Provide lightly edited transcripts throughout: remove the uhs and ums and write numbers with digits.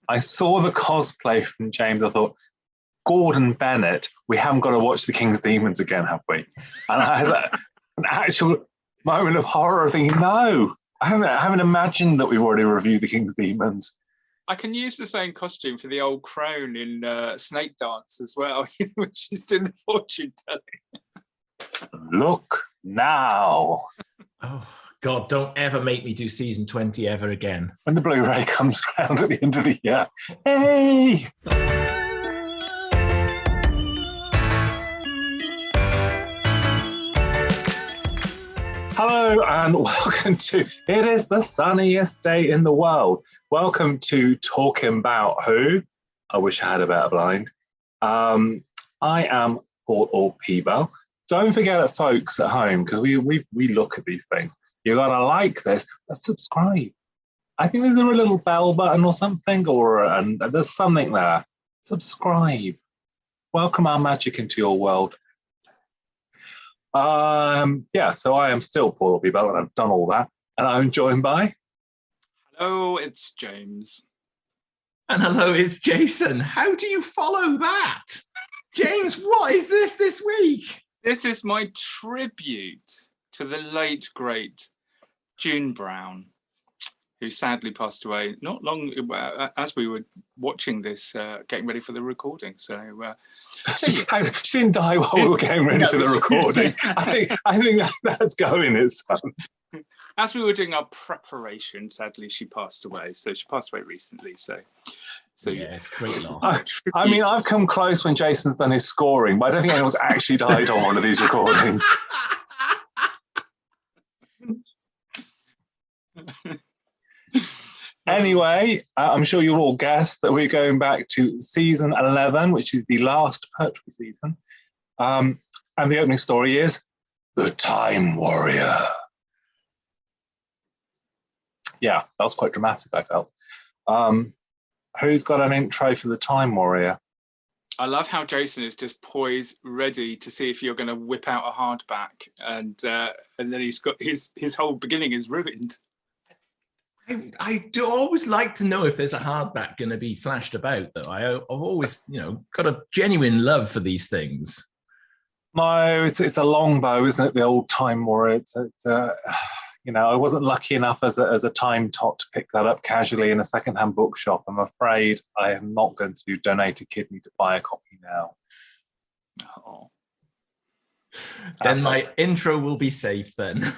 I saw the cosplay from James. I thought, Gordon Bennett, we haven't got to watch The King's Demons again, have we? And I had an actual moment of horror thinking, no, I haven't imagined that we've already reviewed The King's Demons. I can use the same costume for the old crone in Snake Dance as well, when she's doing the fortune telling. Look now. Oh, God, don't ever make me do season 20 ever again. When the Blu-ray comes round at the end of the year. Hey! Hello and welcome to It Is the Sunniest Day in the World. Welcome to Talking About Who. I wish I had a better blind. I am Paul or P-Bal. Don't forget it, folks at home, because we look at these things. You gotta like this, but subscribe. I think there's a little bell button or something, and there's something there. Subscribe. Welcome our magic into your world. So I am still Paul P-Bal, and I've done all that, and I'm joined by. Hello, it's James. And hello, it's Jason. How do you follow that? James, what is this week? This is my tribute to the late, great June Brown, who sadly passed away not long as we were watching this, getting ready for the recording. She didn't die while we were getting ready for the recording. I think that's going as fun. As we were doing our preparation, sadly she passed away. So she passed away recently. So yes, great loss. I mean, I've come close when Jason's done his scoring, but I don't think anyone's actually died on one of these recordings. Anyway, I'm sure you'll all guess that we're going back to season 11, which is the last Pertwee season. And the opening story is The Time Warrior. Yeah, that was quite dramatic, I felt. Who's got an intro for The Time Warrior? I love how Jason is just poised, ready to see if you're going to whip out a hardback, and then he's got his whole beginning is ruined. I do always like to know if there's a hardback going to be flashed about, though. I've always, got a genuine love for these things. No, it's a longbow, isn't it? The old Time Warrior. I wasn't lucky enough as a time tot to pick that up casually in a secondhand bookshop. I'm afraid I am not going to donate a kidney to buy a copy now. Oh. Then my intro will be safe then.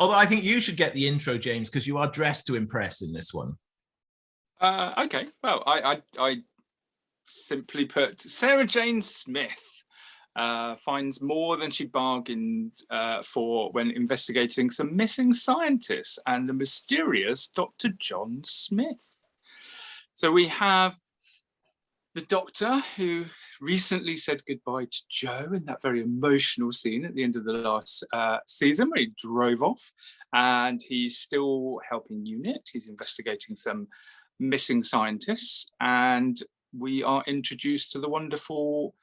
Although I think you should get the intro, James, because you are dressed to impress in this one. Okay. Well, I simply put, Sarah Jane Smith finds more than she bargained for when investigating some missing scientists and the mysterious Dr. John Smith. So we have the Doctor, who recently said goodbye to Jo in that very emotional scene at the end of the last season where he drove off, and he's still helping UNIT. He's investigating some missing scientists, and we are introduced to the wonderful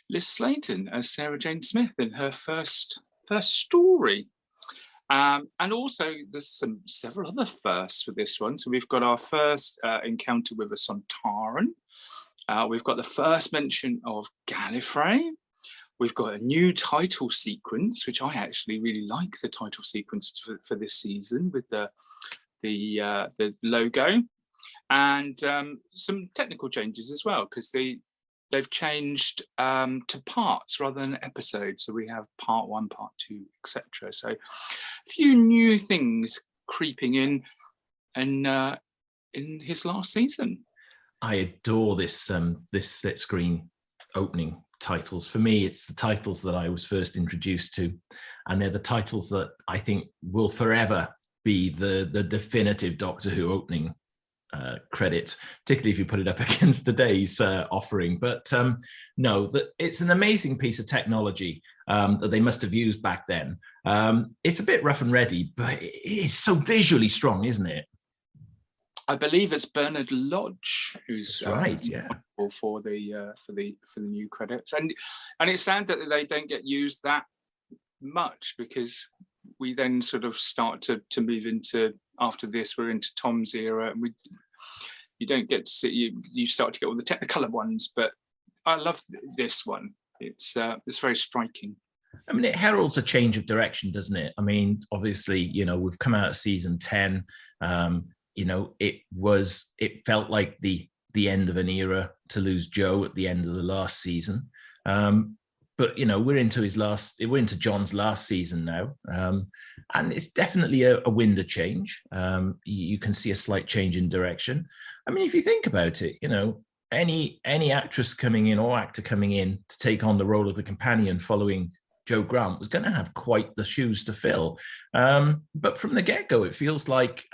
Liz Sladen as Sarah Jane Smith in her first story. And also there's several other firsts for this one. So we've got our first encounter with a Sontaran. We've got the first mention of Gallifrey. We've got a new title sequence, which I actually really like the title sequence for this season with the logo, and some technical changes as well, because they've changed to parts rather than episodes. So we have part 1, part 2, etc. So a few new things creeping in his last season. I adore this split screen opening titles. For me, it's the titles that I was first introduced to, and they're the titles that I think will forever be the definitive Doctor Who opening credit, particularly if you put it up against today's offering. But no, it's an amazing piece of technology that they must have used back then. It's a bit rough and ready, but it is so visually strong, isn't it? I believe it's Bernard Lodge who's right, yeah, for the new credits, and it's sad that they don't get used that much, because we then sort of start to move into after this, we're into Tom's era, and you don't get to see you start to get all the Technicolor ones, but I love this one. It's very striking. I mean, it heralds a change of direction, doesn't it? I mean, obviously, we've come out of season 10. It felt like the end of an era to lose Joe at the end of the last season. But we're into Jon's last season now, and it's definitely a wind of change. You can see a slight change in direction. I mean, if you think about it, any actress coming in or actor coming in to take on the role of the companion following Joe Grant was going to have quite the shoes to fill. But from the get-go, it feels like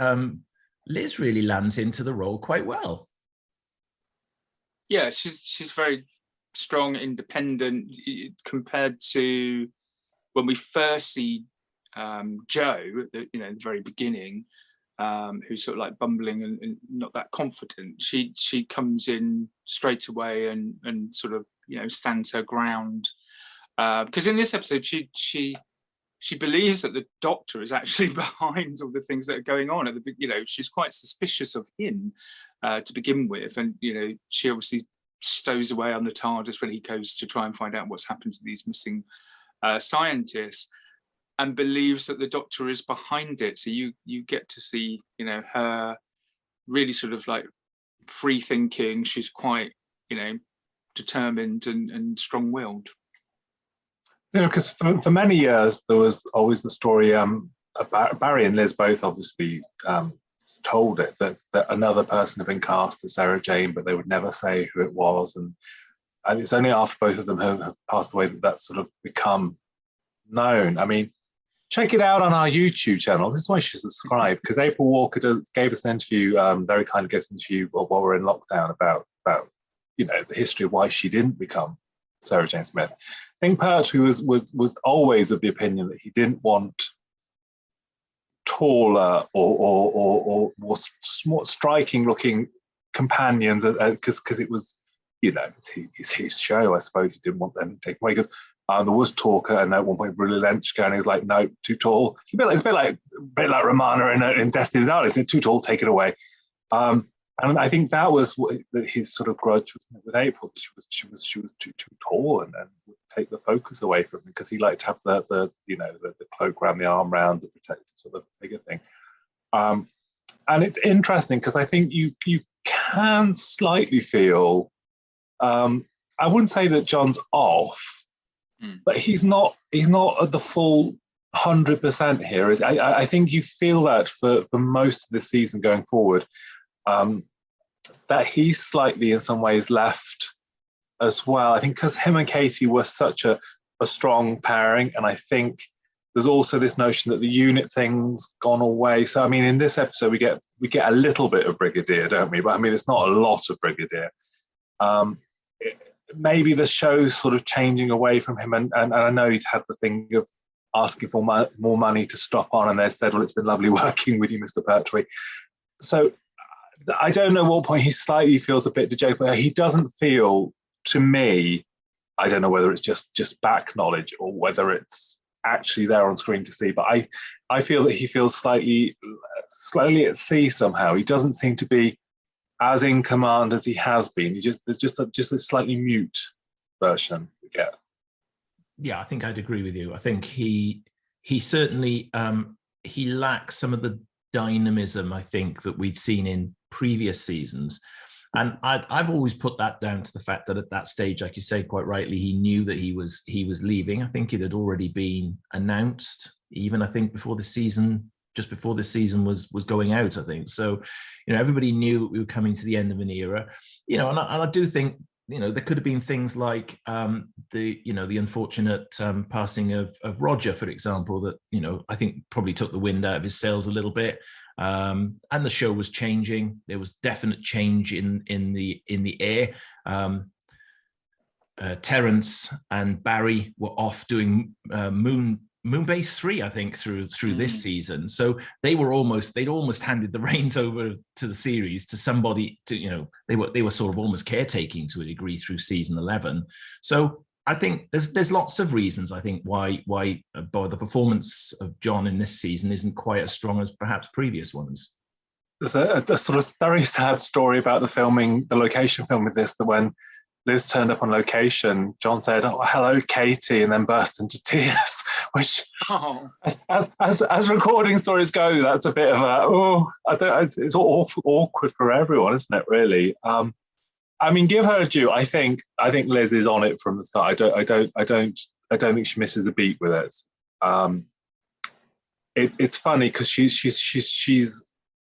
Liz really lands into the role quite well. Yeah, she's very strong, independent, compared to when we first see Joe, at the very beginning, who's sort of like bumbling and not that confident. She comes in straight away and sort of stands her ground, because in this episode she believes that the Doctor is actually behind all the things that are going on at the she's quite suspicious of him to begin with, and she obviously stows away on the TARDIS when he goes to try and find out what's happened to these missing scientists, and believes that the Doctor is behind it. So you get to see her really sort of like free thinking. She's quite determined and strong-willed. Because for many years there was always the story about Barry and Liz both obviously told it that another person had been cast as Sarah Jane, but they would never say who it was, and it's only after both of them have passed away that that's sort of become known. I mean, check it out on our YouTube channel. This is why you should subscribe, because April Walker gave us an interview, very kindly gave us an interview while we're in lockdown about the history of why she didn't become Sarah Jane Smith. I think Pertwee was always of the opinion that he didn't want taller or more striking looking companions, because it was it's his show. I suppose he didn't want them to take away, because there was Talker, and at one point Bruce Lench going, he was like, no, too tall. It's a bit like Romana in Destiny's Island. It's too tall, take it away. And I think that was his sort of grudge with April. She was too tall and would take the focus away from him, because he liked to have the cloak around the arm round, the protective sort of bigger thing. And it's interesting because I think you can slightly feel, I wouldn't say that Jon's off, but he's not at the full 100% here. I think you feel that for most of the season going forward, that he's slightly in some ways left as well. I think because him and Katie were such a strong pairing, and I think there's also this notion that the unit thing's gone away. So I mean, in this episode we get a little bit of Brigadier, don't we? But I mean, it's not a lot of Brigadier. Maybe the show's sort of changing away from him, and I know he'd had the thing of asking for more money to stop on, and they said, well, it's been lovely working with you, Mr. Pertwee. So I don't know what point he slightly feels a bit dejected, but he doesn't feel, to me, I don't know whether it's just back knowledge or whether it's actually there on screen to see, but I feel that he feels slowly at sea somehow. He doesn't seem to be as in command as he has been. There's just a slightly mute version we get. Yeah, I think I'd agree with you. I think he certainly he lacks some of the dynamism, I think, that we'd seen in previous seasons. And I've always put that down to the fact that at that stage, like you say quite rightly, he knew that he was leaving. I think it had already been announced, even I think before the season, just before the season was going out, I think. So, everybody knew that we were coming to the end of an era, and I do think, there could have been things like the unfortunate passing of Roger, for example, that, I think probably took the wind out of his sails a little bit. And the show was changing. There was definite change in the air. Terence and Barry were off doing Moonbase 3, I think, through this season. So they'd almost handed the reins over to the series to somebody to, they were sort of almost caretaking to a degree through season 11. So I think there's lots of reasons, I think, why the performance of Jon in this season isn't quite as strong as perhaps previous ones. There's a sort of very sad story about the location filming this, that when Liz turned up on location, Jon said, "Oh, hello, Katie," and then burst into tears, which, as recording stories go, that's a bit of it's awkward for everyone, isn't it, really? I mean, give her a due. I think Liz is on it from the start. I don't think she misses a beat with it. It's funny because she's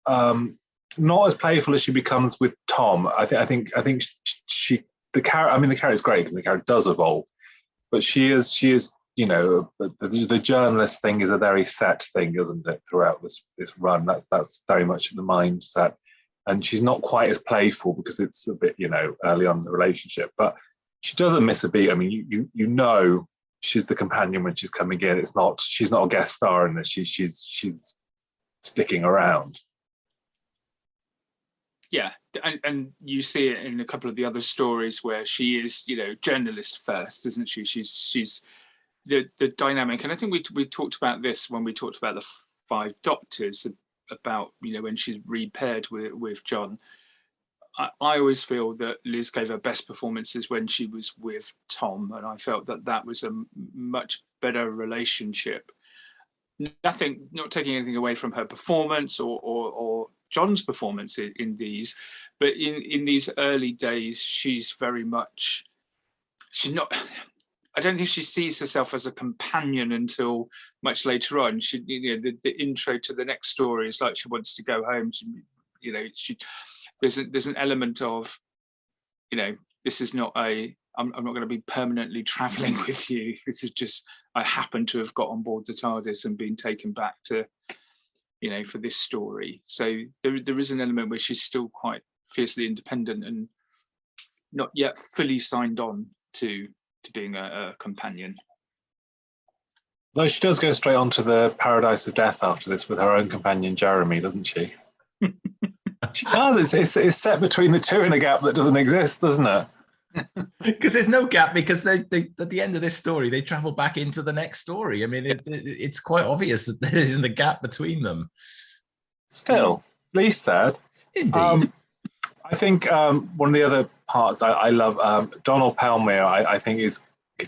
not as playful as she becomes with Tom. I think the character is great because the character does evolve, but she is the journalist thing is a very set thing, isn't it? Throughout this run, that's very much the mindset. And she's not quite as playful because it's a bit, early on in the relationship. But she doesn't miss a beat. I mean, you know she's the companion when she's coming in. She's not a guest star in this. She's sticking around. Yeah, and you see it in a couple of the other stories where she is, journalist first, isn't she? She's the dynamic. And I think we talked about this when we talked about the Five Doctors, about when she's repaired with Jon. I always feel that Liz gave her best performances when she was with Tom, and I felt that was a much better relationship. Not taking anything away from her performance or Jon's performance in these, but in these early days, she's not. I don't think she sees herself as a companion until much later on. She, the intro to the next story is like she wants to go home. There's an element of, this is not I'm not going to be permanently traveling with you. This is just, I happen to have got on board the TARDIS and been taken back to, for this story. So there is an element where she's still quite fiercely independent and not yet fully signed on to being a companion. Though she does go straight on to the Paradise of Death after this with her own companion Jeremy, doesn't she? She does. It's set between the two in a gap that doesn't exist, doesn't it? Because there's no gap, because they at the end of this story they travel back into the next story. I mean, it's quite obvious that there isn't a gap between them. Still, least sad. Indeed. I think one of the other parts I love, Donald Palmer, I think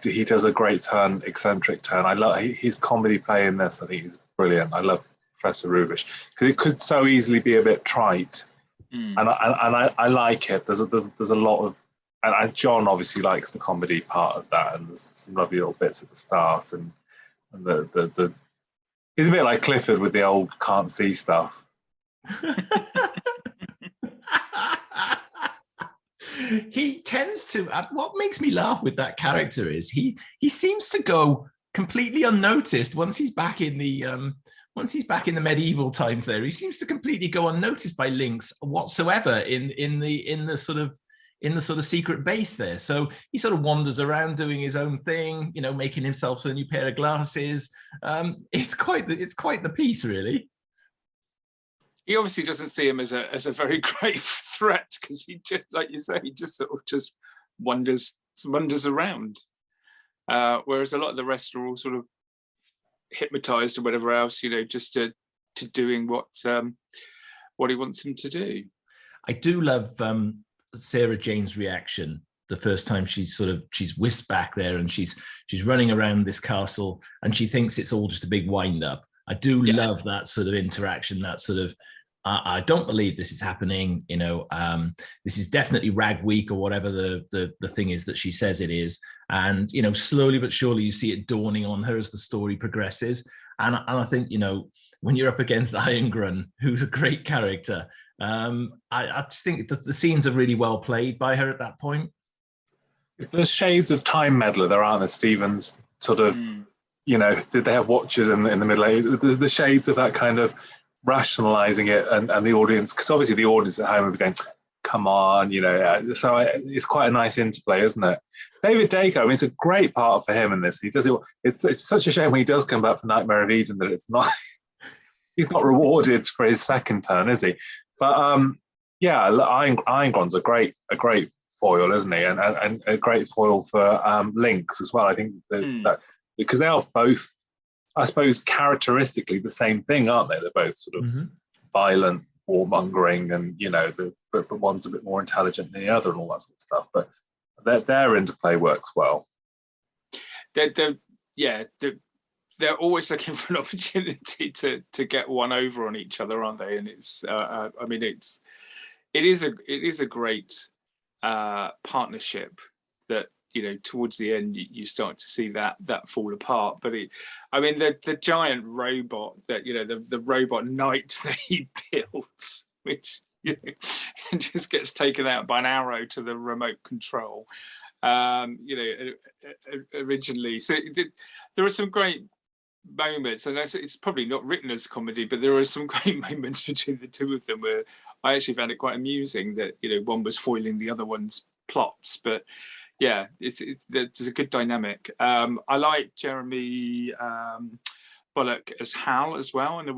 he does a great turn, eccentric turn. I love his comedy play in this. I think he's brilliant. I love Professor Rubish because it could so easily be a bit trite, and I like it. There's a lot of, and Jon obviously likes the comedy part of that, and there's some lovely little bits at the start, and the he's a bit like Clifford with the old can't see stuff. He tends to. What makes me laugh with that character is he seems to go completely unnoticed once he's back in the medieval times. There, he seems to completely go unnoticed by Linx whatsoever in the sort of secret base there. So he sort of wanders around doing his own thing, making himself a new pair of glasses. It's quite the piece, really. He obviously doesn't see him as a very great threat, because he just, like you say, he just sort of just wanders around. Whereas a lot of the rest are all sort of hypnotized or whatever else, just to doing what he wants him to do. I do love Sarah Jane's reaction the first time she's whisked back there and she's running around this castle and she thinks it's all just a big wind up. I do love that sort of interaction, that sort of, I don't believe this is happening, this is definitely Rag Week or whatever the thing is that she says it is. And, slowly but surely you see it dawning on her as the story progresses. And I think, when you're up against Irongren, who's a great character, I just think that the scenes are really well played by her at that point. There's shades of time meddler there, aren't there, Stevens? Sort of, did they have watches in the Middle Ages? The shades of that kind of rationalizing it, and the audience, because obviously the audience at home would be going, come on, so it's quite a nice interplay, isn't it? David Dacre, I mean, it's a great part for him in this. He does it. It's such a shame when he does come back for Nightmare of Eden that it's not, he's not rewarded for his second turn, is he? But Irongron's a great foil, isn't he? And a great foil for Linx as well. I think that because they are both, I suppose, characteristically the same thing, aren't they? They're both sort of violent, warmongering, and but one's a bit more intelligent than the other, and all that sort of stuff. But their interplay works well. They're always looking for an opportunity to get one over on each other, aren't they? And it's it is a great partnership that towards the end you start to see that fall apart. But the giant robot that the robot knight that he builds, which just gets taken out by an arrow to the remote control. Originally, so there are some great moments, and it's probably not written as comedy, but there are some great moments between the two of them where I actually found it quite amusing that one was foiling the other one's plots. But yeah, there's a good dynamic. I like Jeremy Bullock as Hal as well, and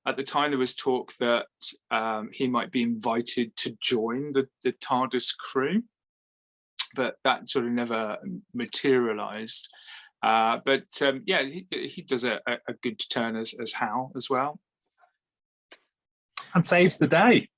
at the time there was talk that he might be invited to join the TARDIS crew, but that sort of never materialized. He does a good turn as Hal as well, and saves the day.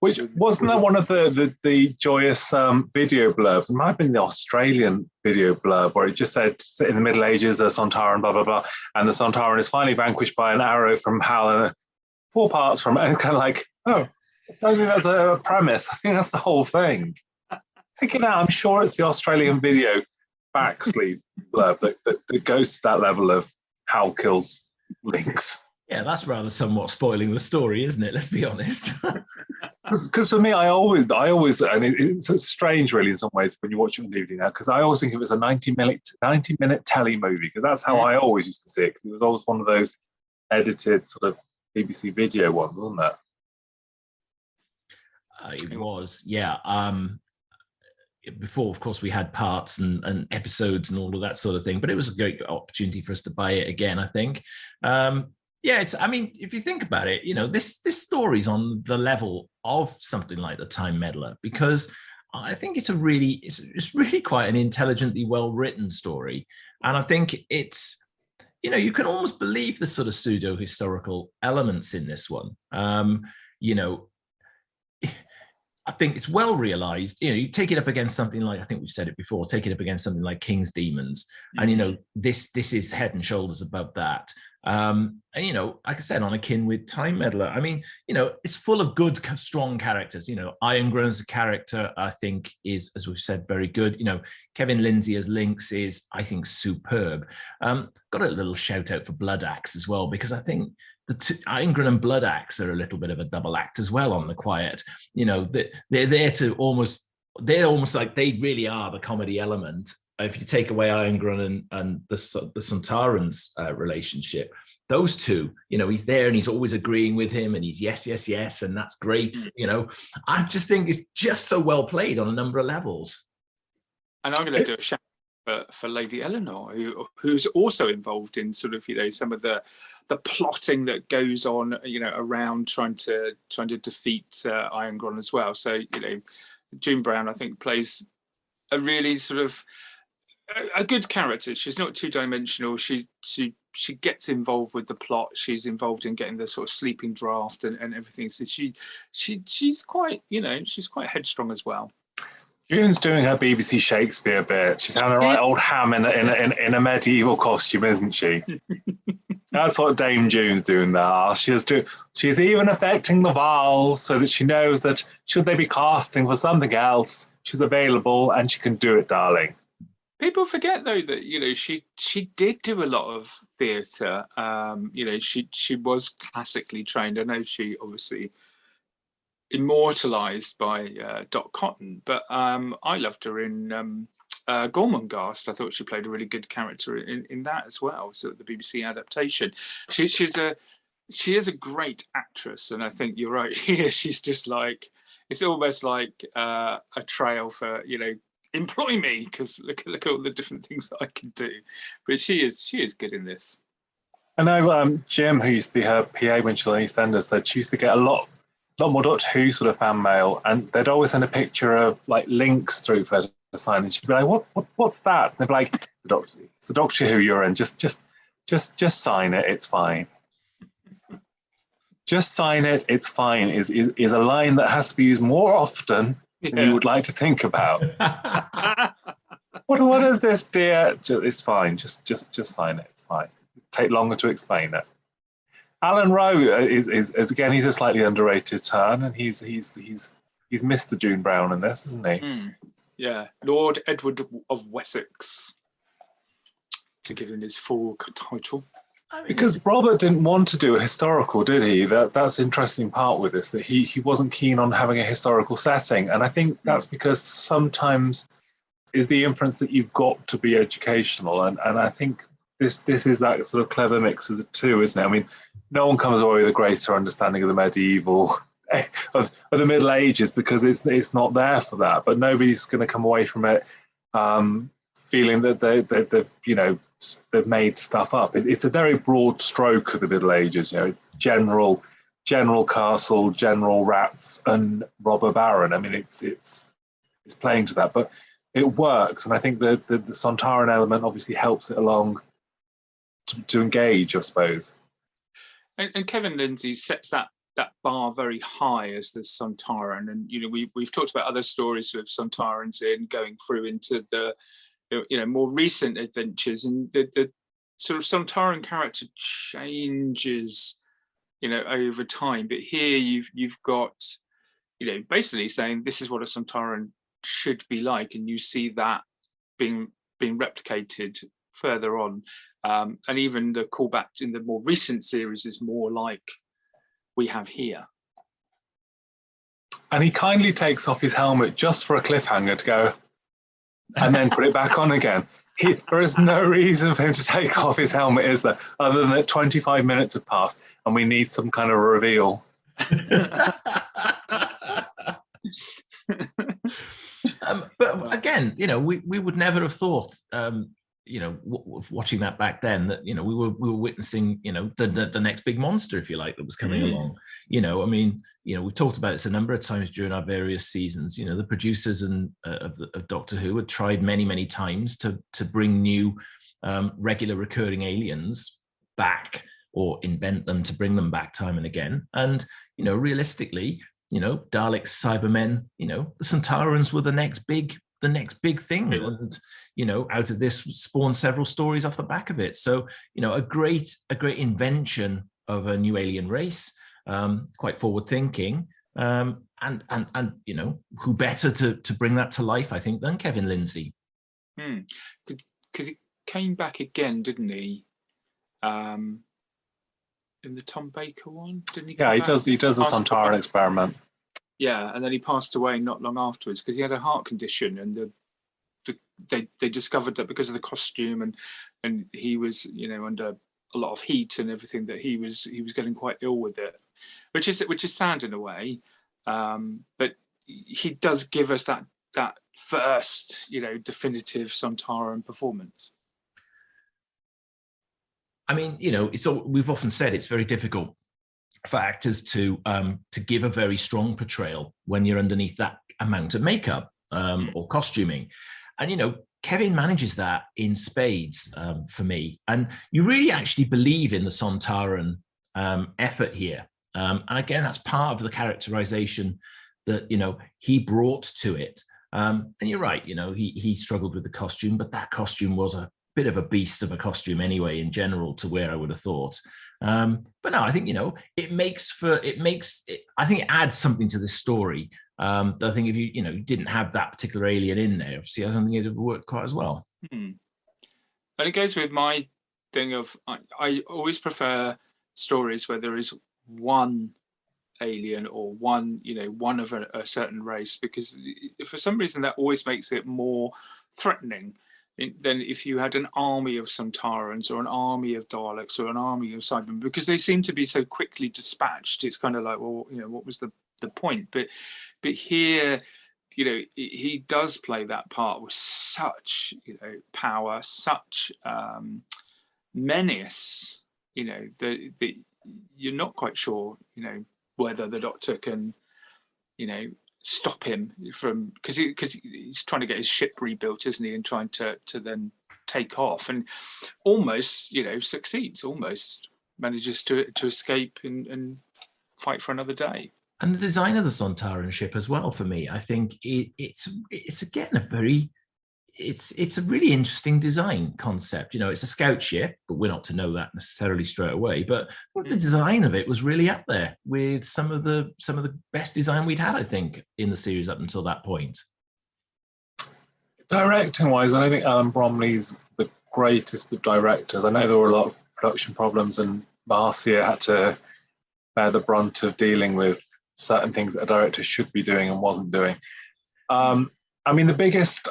Which wasn't that one of the joyous video blurbs? It might have been the Australian video blurb where it just said, in the Middle Ages, a Sontaran, blah blah blah, and the Sontaran is finally vanquished by an arrow from Hal, and 4 parts from it, and kind of like, oh, I don't think that's a premise. I think that's the whole thing. Thinking out, I'm sure it's the Australian video backsleeve blurb that goes to that level of Hal kills Linx. Yeah, that's rather somewhat spoiling the story, isn't it? Let's be honest. Because for me, I always, and it's strange, really, in some ways when you watch it on DVD now, because I always think it was a 90-minute telly movie, because that's how I always used to see it. Because it was always one of those edited sort of BBC video ones, wasn't it? It was, yeah. Before, of course, we had parts and episodes and all of that sort of thing, but it was a great opportunity for us to buy it again, I think. If you think about it, this story's on the level of something like The Time Meddler, because I think it's really quite an intelligently well-written story. And I think it's, you can almost believe the sort of pseudo-historical elements in this one. I think it's well realized. You take it up against something like, I think we've said it before, take it up against something like King's Demons, and this is head and shoulders above that. Like I said, on akin with Time Meddler. It's full of good, strong characters. Irongron as a character, I think, is, as we've said, very good. Kevin Lindsay as Linx is, I think, superb. Got a little shout out for Blood Axe as well, because I think Irongron and Blood Axe are a little bit of a double act as well on the quiet. They're there to they're almost like they really are the comedy element. If you take away Irongron and the Sontaran's relationship, those two, he's there and he's always agreeing with him, and he's yes, and that's great. I just think it's just so well played on a number of levels. And I'm going to do a shout for Lady Eleanor, who's also involved in sort of some of the plotting that goes on around trying to defeat Irongron as well. So June Brown, I think, plays a really sort of a good character. She's not two-dimensional. She gets involved with the plot. She's involved in getting the sort of sleeping draft and everything. So she's quite she's quite headstrong as well. June's doing her BBC Shakespeare bit. She's having a right old ham in a medieval costume, isn't she? That's what Dame June's doing there. She's even affecting the vowels so that she knows that should they be casting for something else, she's available and she can do it, darling. People forget though that she did do a lot of theatre. She was classically trained. I know she obviously immortalised by Dot Cotton, but I loved her in Gormenghast. I thought she played a really good character in that as well. So the BBC adaptation, she is a great actress, and I think you're right. She's just like, it's almost like a trail for employ me, because look at all the different things that I can do. But she is good in this. I know Jim, who used to be her PA when she was on EastEnders, said she used to get a lot lot more Doctor Who sort of fan mail, and they'd always send a picture of like Linx through for her to sign, and she'd be like, what's that? And they'd be like, it's the Doctor Who you're in. Just sign it. It's fine. Just sign it. It's fine. Is a line that has to be used more often than you would like to think about. What is this, dear? It's fine. Just sign it. It's fine. Take longer to explain it. Alan Rowe is again. He's a slightly underrated turn, and he's Mr. June Brown in this, isn't he? Yeah, Lord Edward of Wessex, to give him his full title. Because Robert didn't want to do a historical, did he? That's the interesting part with this, that he wasn't keen on having a historical setting, and I think that's because sometimes is the inference that you've got to be educational, and I think this is that sort of clever mix of the two, isn't it? I mean, no one comes away with a greater understanding of the medieval of the Middle Ages because it's not there for that, but nobody's going to come away from it feeling that they've made stuff up. It's a very broad stroke of the Middle Ages. It's general castle, general rats, and robber baron. I mean, it's playing to that, but it works, and I think the Sontaran element obviously helps it along to engage, I suppose. And Kevin Lindsay sets that bar very high as the Sontaran, and we've talked about other stories with Sontarans in going through into the more recent adventures, and the sort of Sontaran character changes over time, but here you've got basically saying this is what a Sontaran should be like, and you see that being replicated further on, and even the callback in the more recent series is more like we have here. And he kindly takes off his helmet just for a cliffhanger to go and then put it back on again. There is no reason for him to take off his helmet, is there? Other than that 25 minutes have passed and we need some kind of reveal. But again, we would never have thought, watching that back then, that we were witnessing the next big monster, if you like, that was coming along. I mean, we talked about this a number of times during our various seasons. The producers of Doctor Who had tried many times to bring new regular recurring aliens back, or invent them to bring them back time and again. And realistically, Daleks, Cybermen, the Sontarans were the next big thing, and out of this spawned several stories off the back of it. So a great invention of a new alien race, quite forward thinking, and who better to bring that to life, I think, than Kevin Lindsay. Because he came back again, didn't he? In the Tom Baker one, didn't he? Yeah, he does a Sontaran experiment. Yeah, and then he passed away not long afterwards because he had a heart condition, and they discovered that because of the costume and he was under a lot of heat and everything, that he was getting quite ill with it, which is sad in a way, but he does give us that first definitive Sontaran performance. I mean, we've often said it's very difficult for actors to give a very strong portrayal when you're underneath that amount of makeup or costuming, and Kevin manages that in spades for me, and you really actually believe in the Sontaran effort here, and again, that's part of the characterization that he brought to it, and you're right, he struggled with the costume, but that costume was a bit of a beast of a costume anyway, in general, to where I would have thought. But no, I think I think it adds something to this story. I think if you didn't have that particular alien in there, obviously I don't think it would work quite as well. And it goes with my thing of I always prefer stories where there is one alien or one of a certain race, because for some reason that always makes it more threatening than if you had an army of Sontarans or an army of Daleks or an army of Cybermen, because they seem to be so quickly dispatched. It's kind of like, well, what was the point? But here, he does play that part with such power, such menace, that you're not quite sure, whether the Doctor can, stop him from, because he's trying to get his ship rebuilt, isn't he, and trying to then take off, and almost succeeds, almost manages to escape and fight for another day. And the design of the Sontaran ship as well, for me, I think it's again it's a really interesting design concept. It's a scout ship, but we're not to know that necessarily straight away. But the design of it was really up there with some of the best design we'd had, I think, in the series up until that point. Directing wise, I don't think Alan Bromley's the greatest of directors. I know there were a lot of production problems, and Marcia had to bear the brunt of dealing with certain things that a director should be doing and wasn't doing. I mean, the biggest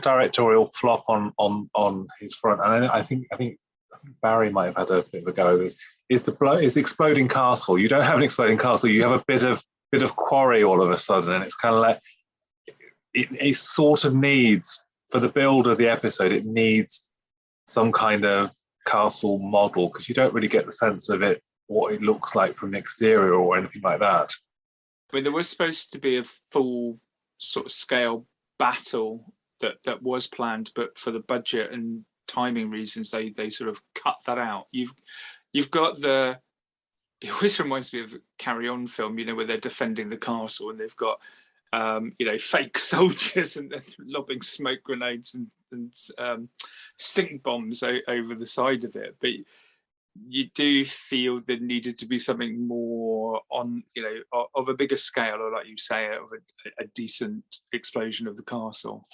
directorial flop on his front, and I think Barry might have had a bit of a go at this, is the exploding castle. You don't have an exploding castle. You have a bit of quarry all of a sudden, and it's kind of like it sort of needs, for the build of the episode, it needs some kind of castle model, because you don't really get the sense of it, what it looks like from the exterior or anything like that. I mean, there was supposed to be a full sort of scale battle that was planned, but for the budget and timing reasons, they sort of cut that out. You've got it always reminds me of a Carry On film, where they're defending the castle and they've got fake soldiers and they're lobbing smoke grenades and stink bombs over the side of it. But you do feel there needed to be something more on, of a bigger scale, or like you say, of a decent explosion of the castle.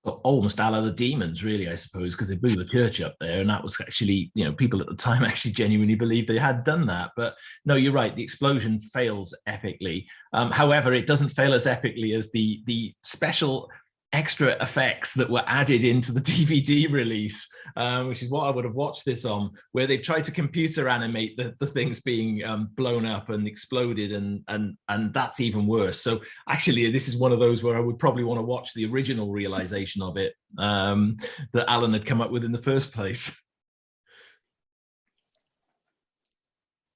Almost a la the Demons, really, I suppose, because they blew the church up there, and that was actually, people at the time actually genuinely believed they had done that. But no, you're right, the explosion fails epically. However, it doesn't fail as epically as the special extra effects that were added into the DVD release, which is what I would have watched this on, where they've tried to computer animate the things being blown up and exploded, and that's even worse. So actually, this is one of those where I would probably want to watch the original realization of it that Alan had come up with in the first place.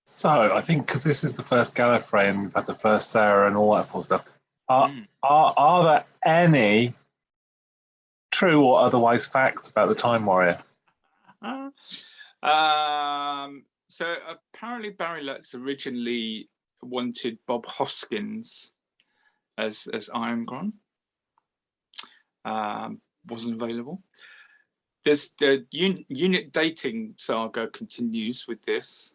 So I think, because this is the first Gallifrey and we've had the first Sarah and all that sort of stuff, are there any true or otherwise facts about the Time Warrior? So apparently Barry Letts originally wanted Bob Hoskins as Iron Gron. Wasn't available. There's the unit dating saga continues with this.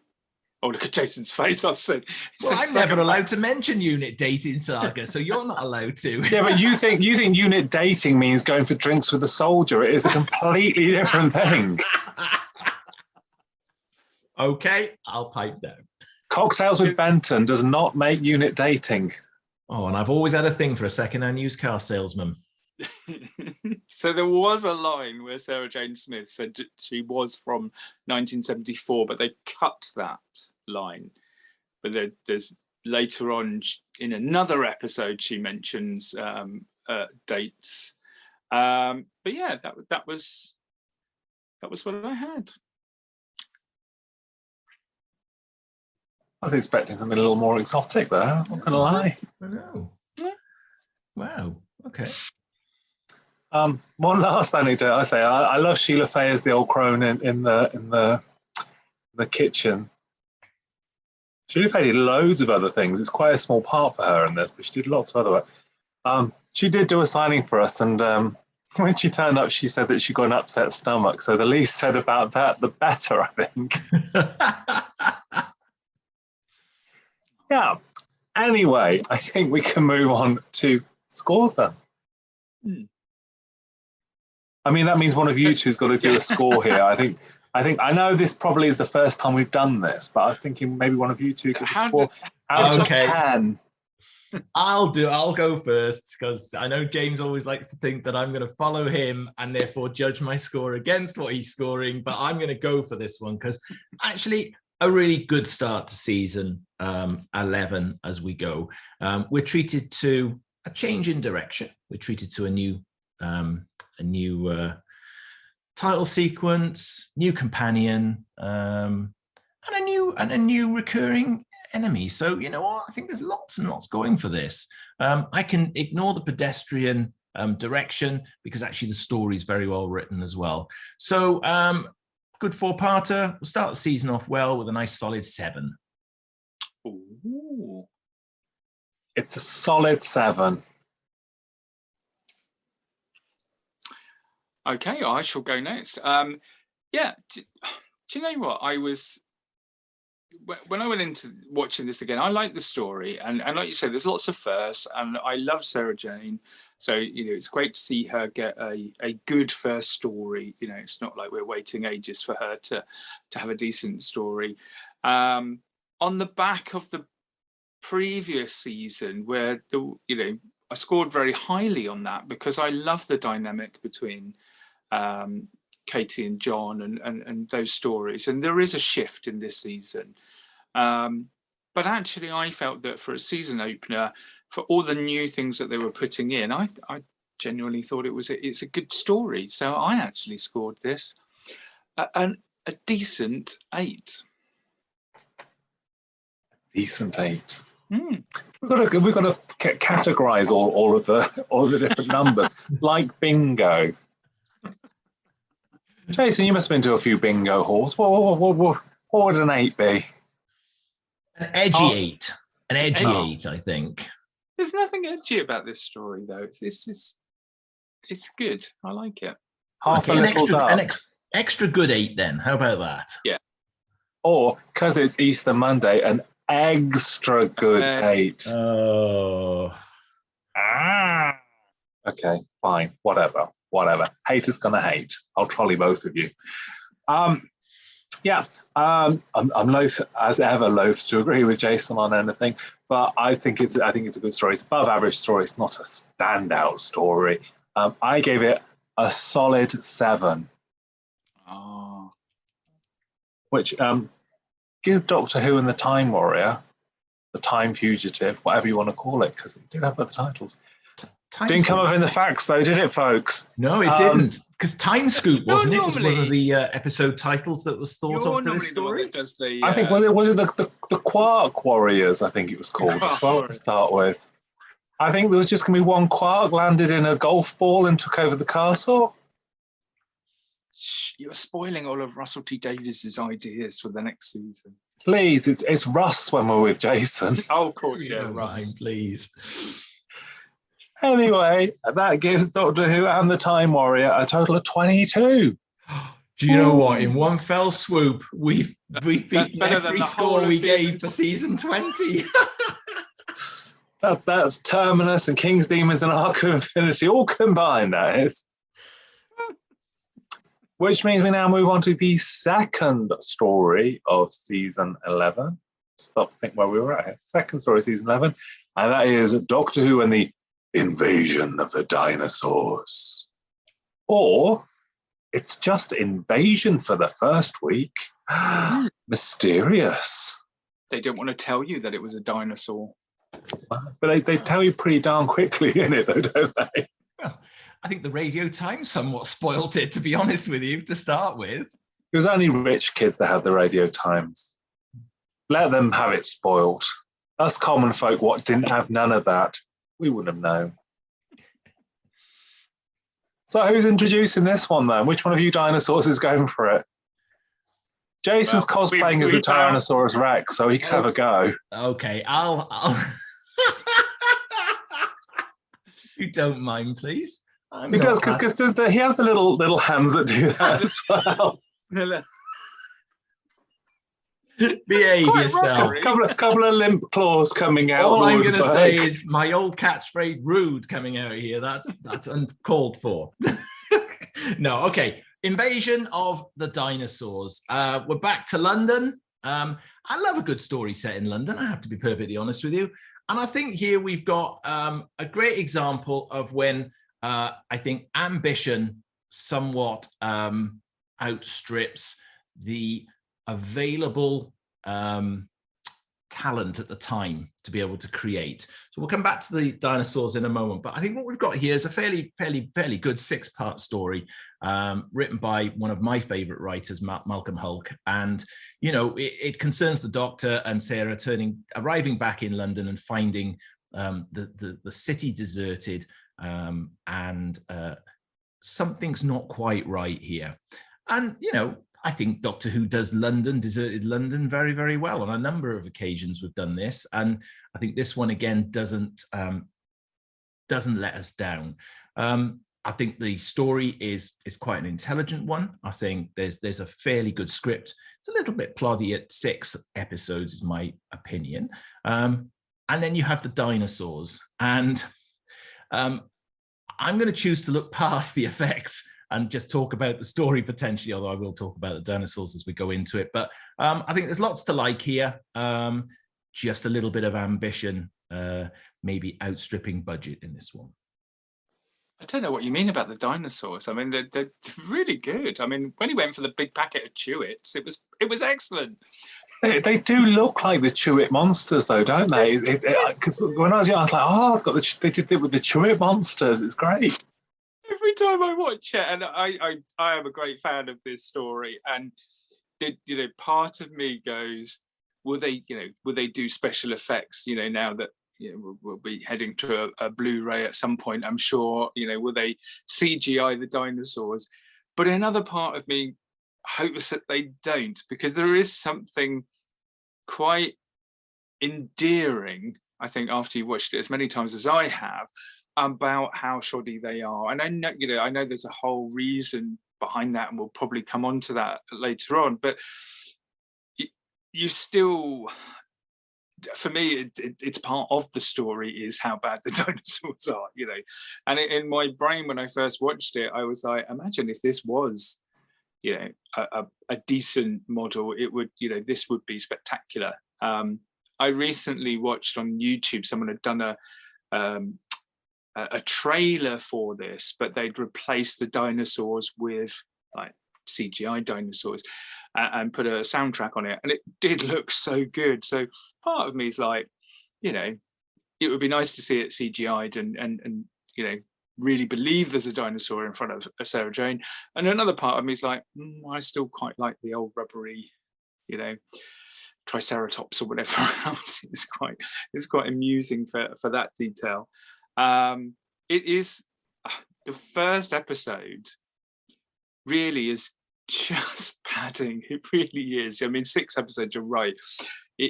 Oh, look at Jason's face. I've said. Well, I'm never allowed to mention unit dating saga, so you're not allowed to. Yeah, but you think unit dating means going for drinks with a soldier. It is a completely different thing. Okay, I'll pipe down. Cocktails with Benton does not make unit dating. Oh, and I've always had a thing for a second-hand used car salesman. So there was a line where Sarah Jane Smith said she was from 1974, but they cut that line. But there's later on in another episode she mentions dates. But yeah, that was what I had. I was expecting something a little more exotic there. I'm not going to lie. I know. Wow. Okay. One last anecdote. I say I love Sheila Fay as the old crone in the kitchen. Sheila Fay did loads of other things. It's quite a small part for her in this, but she did lots of other work. She did do a signing for us, and when she turned up, she said that she got an upset stomach. So the least said about that, the better, I think. Yeah. Anyway, I think we can move on to scores then. I mean, that means one of you two's got to do a score here. I think I know this probably is the first time we've done this, but I was thinking maybe one of you two could score out of 10. I'll go first, because I know James always likes to think that I'm going to follow him and therefore judge my score against what he's scoring, but I'm going to go for this one because actually a really good start to season 11 as we go. We're treated to a change in direction. We're treated to a new title sequence, new companion, and a new recurring enemy. So you know what? I think there's lots and lots going for this. I can ignore the pedestrian direction because actually the story is very well written as well. So good four-parter. We'll start the season off well with a nice solid 7. Ooh. It's a solid 7. Okay, I shall go next. Yeah, do you know what? When I went into watching this again, I like the story, and like you said, there's lots of firsts, and I love Sarah Jane. So it's great to see her get a good first story. It's not like we're waiting ages for her to have a decent story. On the back of the previous season, where I scored very highly on that because I love the dynamic between Katie and Jon and those stories, and there is a shift in this season. But actually, I felt that for a season opener, for all the new things that they were putting in, I genuinely thought it's a good story. So I actually scored this a decent 8. Decent 8. Mm. We've got to categorize all of the different numbers, like bingo. Jason, you must have been to a few bingo halls. What would an 8 be? An edgy 8. An edgy 8, I think. There's nothing edgy about this story, though. It's good. I like it. Half a little duck. An extra good 8, then. How about that? Yeah. Or, because it's Easter Monday, an extra good 8. Oh. Okay, fine. Whatever. Haters gonna hate. I'll trolley both of you. Yeah. I'm loath as ever to agree with Jason on anything, but I think it's a good story. It's above average story. It's not a standout story. I gave it a solid 7. Oh. Which gives Doctor Who and the Time Warrior, the Time Fugitive, whatever you want to call it, because it did have other titles. Didn't come up in the facts, though, did it, folks? No, it didn't. Because Time Scoop, wasn't it? It was one of the episode titles that was thought of for this story. I think was it the Quark Warriors? I think it was called as well to start with. I think there was just going to be one Quark landed in a golf ball and took over the castle. You're spoiling all of Russell T Davies's ideas for the next season. Please, it's Russ when we're with Jason. Oh, of course, yeah, Russ. Mind, please. Anyway, that gives Doctor Who and the Time Warrior a total of 22. Do you know what? In one fell swoop, we've beaten every score we gave for season 20. That's Terminus and King's Demons and Arc of Infinity all combined, that is. Which means we now move on to the second story of season 11. Stop to think where we were at here. Second story of season 11. And that is Doctor Who and the Invasion of the Dinosaurs. Or it's just Invasion for the first week. Mysterious. They don't want to tell you that it was a dinosaur. But they tell you pretty darn quickly in it, though, don't they? Well, I think the Radio Times somewhat spoilt it, to be honest with you, to start with. It was only rich kids that had the Radio Times. Let them have it spoiled. Us common folk, what didn't have none of that, we wouldn't have known. So who's introducing this one, then? Which one of you dinosaurs is going for it? Jason's cosplaying as the Tyrannosaurus Rex, so he can have a go. Okay, I'll... You don't mind, please? He does, because he has the little hands that do that as well. Behave yourself. Couple of limp claws coming out. All I'm going to say is my old catchphrase "rude" coming out of here. That's uncalled for. No, okay. Invasion of the Dinosaurs. We're back to London. I love a good story set in London. I have to be perfectly honest with you. And I think here we've got a great example of when I think ambition somewhat outstrips the available talent at the time to be able to create. So we'll come back to the dinosaurs in a moment, but I think what we've got here is a fairly good 6-part story written by one of my favorite writers, Malcolm Hulke. And, you know, it concerns the Doctor and Sarah arriving back in London and finding the city deserted, and something's not quite right here. And, you know, I think Doctor Who does deserted London very, very well. On a number of occasions we've done this. And I think this one, again, doesn't let us down. I think the story is quite an intelligent one. I think there's a fairly good script. It's a little bit ploddy at 6 episodes, is my opinion. And then you have the dinosaurs. And I'm going to choose to look past the effects and just talk about the story potentially, although I will talk about the dinosaurs as we go into it. But I think there's lots to like here. Just a little bit of ambition, maybe outstripping budget in this one. I don't know what you mean about the dinosaurs. I mean, they're really good. I mean, when he went for the big packet of Chewits, it was excellent. They do look like the Chewit monsters, though, don't they? Because when I was young, I was like, oh, they did it with the Chewit monsters. It's great. Every time I watch it, and I am a great fan of this story, and part of me goes, will they do special effects? You know, now that we'll be heading to a Blu-ray at some point, I'm sure. You know, will they CGI the dinosaurs? But another part of me hopes that they don't, because there is something quite endearing, I think, after you've watched it as many times as I have, about how shoddy they are. And I know there's a whole reason behind that, and we'll probably come on to that later on. But you still, for me, it's part of the story is how bad the dinosaurs are, you know. And in my brain, when I first watched it, I was like, imagine if this was, you know, a decent model, it would, you know, this would be spectacular. I recently watched on YouTube, someone had done a trailer for this, but they'd replaced the dinosaurs with like CGI dinosaurs and put a soundtrack on it, and it did look so good. So part of me is like, you know, it would be nice to see it CGI'd and you know, really believe there's a dinosaur in front of Sarah Jane. And another part of me is like, I still quite like the old rubbery, you know, Triceratops or whatever else. It's quite amusing for that detail. It is the first episode really is just padding. It really is. I mean, 6 episodes, you're right. They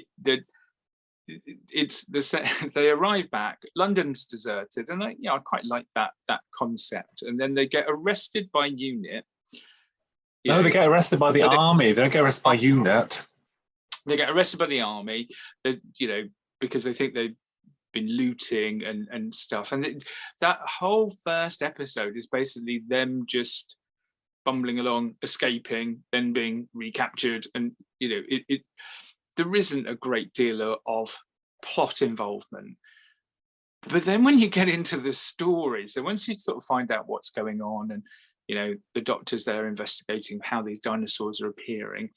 arrive back, London's deserted, and I quite like that concept. And then they get arrested by UNIT. They get arrested by the army. They don't get arrested by UNIT. They get arrested by the army, you know, because they think they've been looting and stuff. And that whole first episode is basically them just bumbling along, escaping, then being recaptured. And, you know, there isn't a great deal of plot involvement. But then when you get into the stories, so once you sort of find out what's going on, and, you know, the Doctor's there investigating how these dinosaurs are appearing,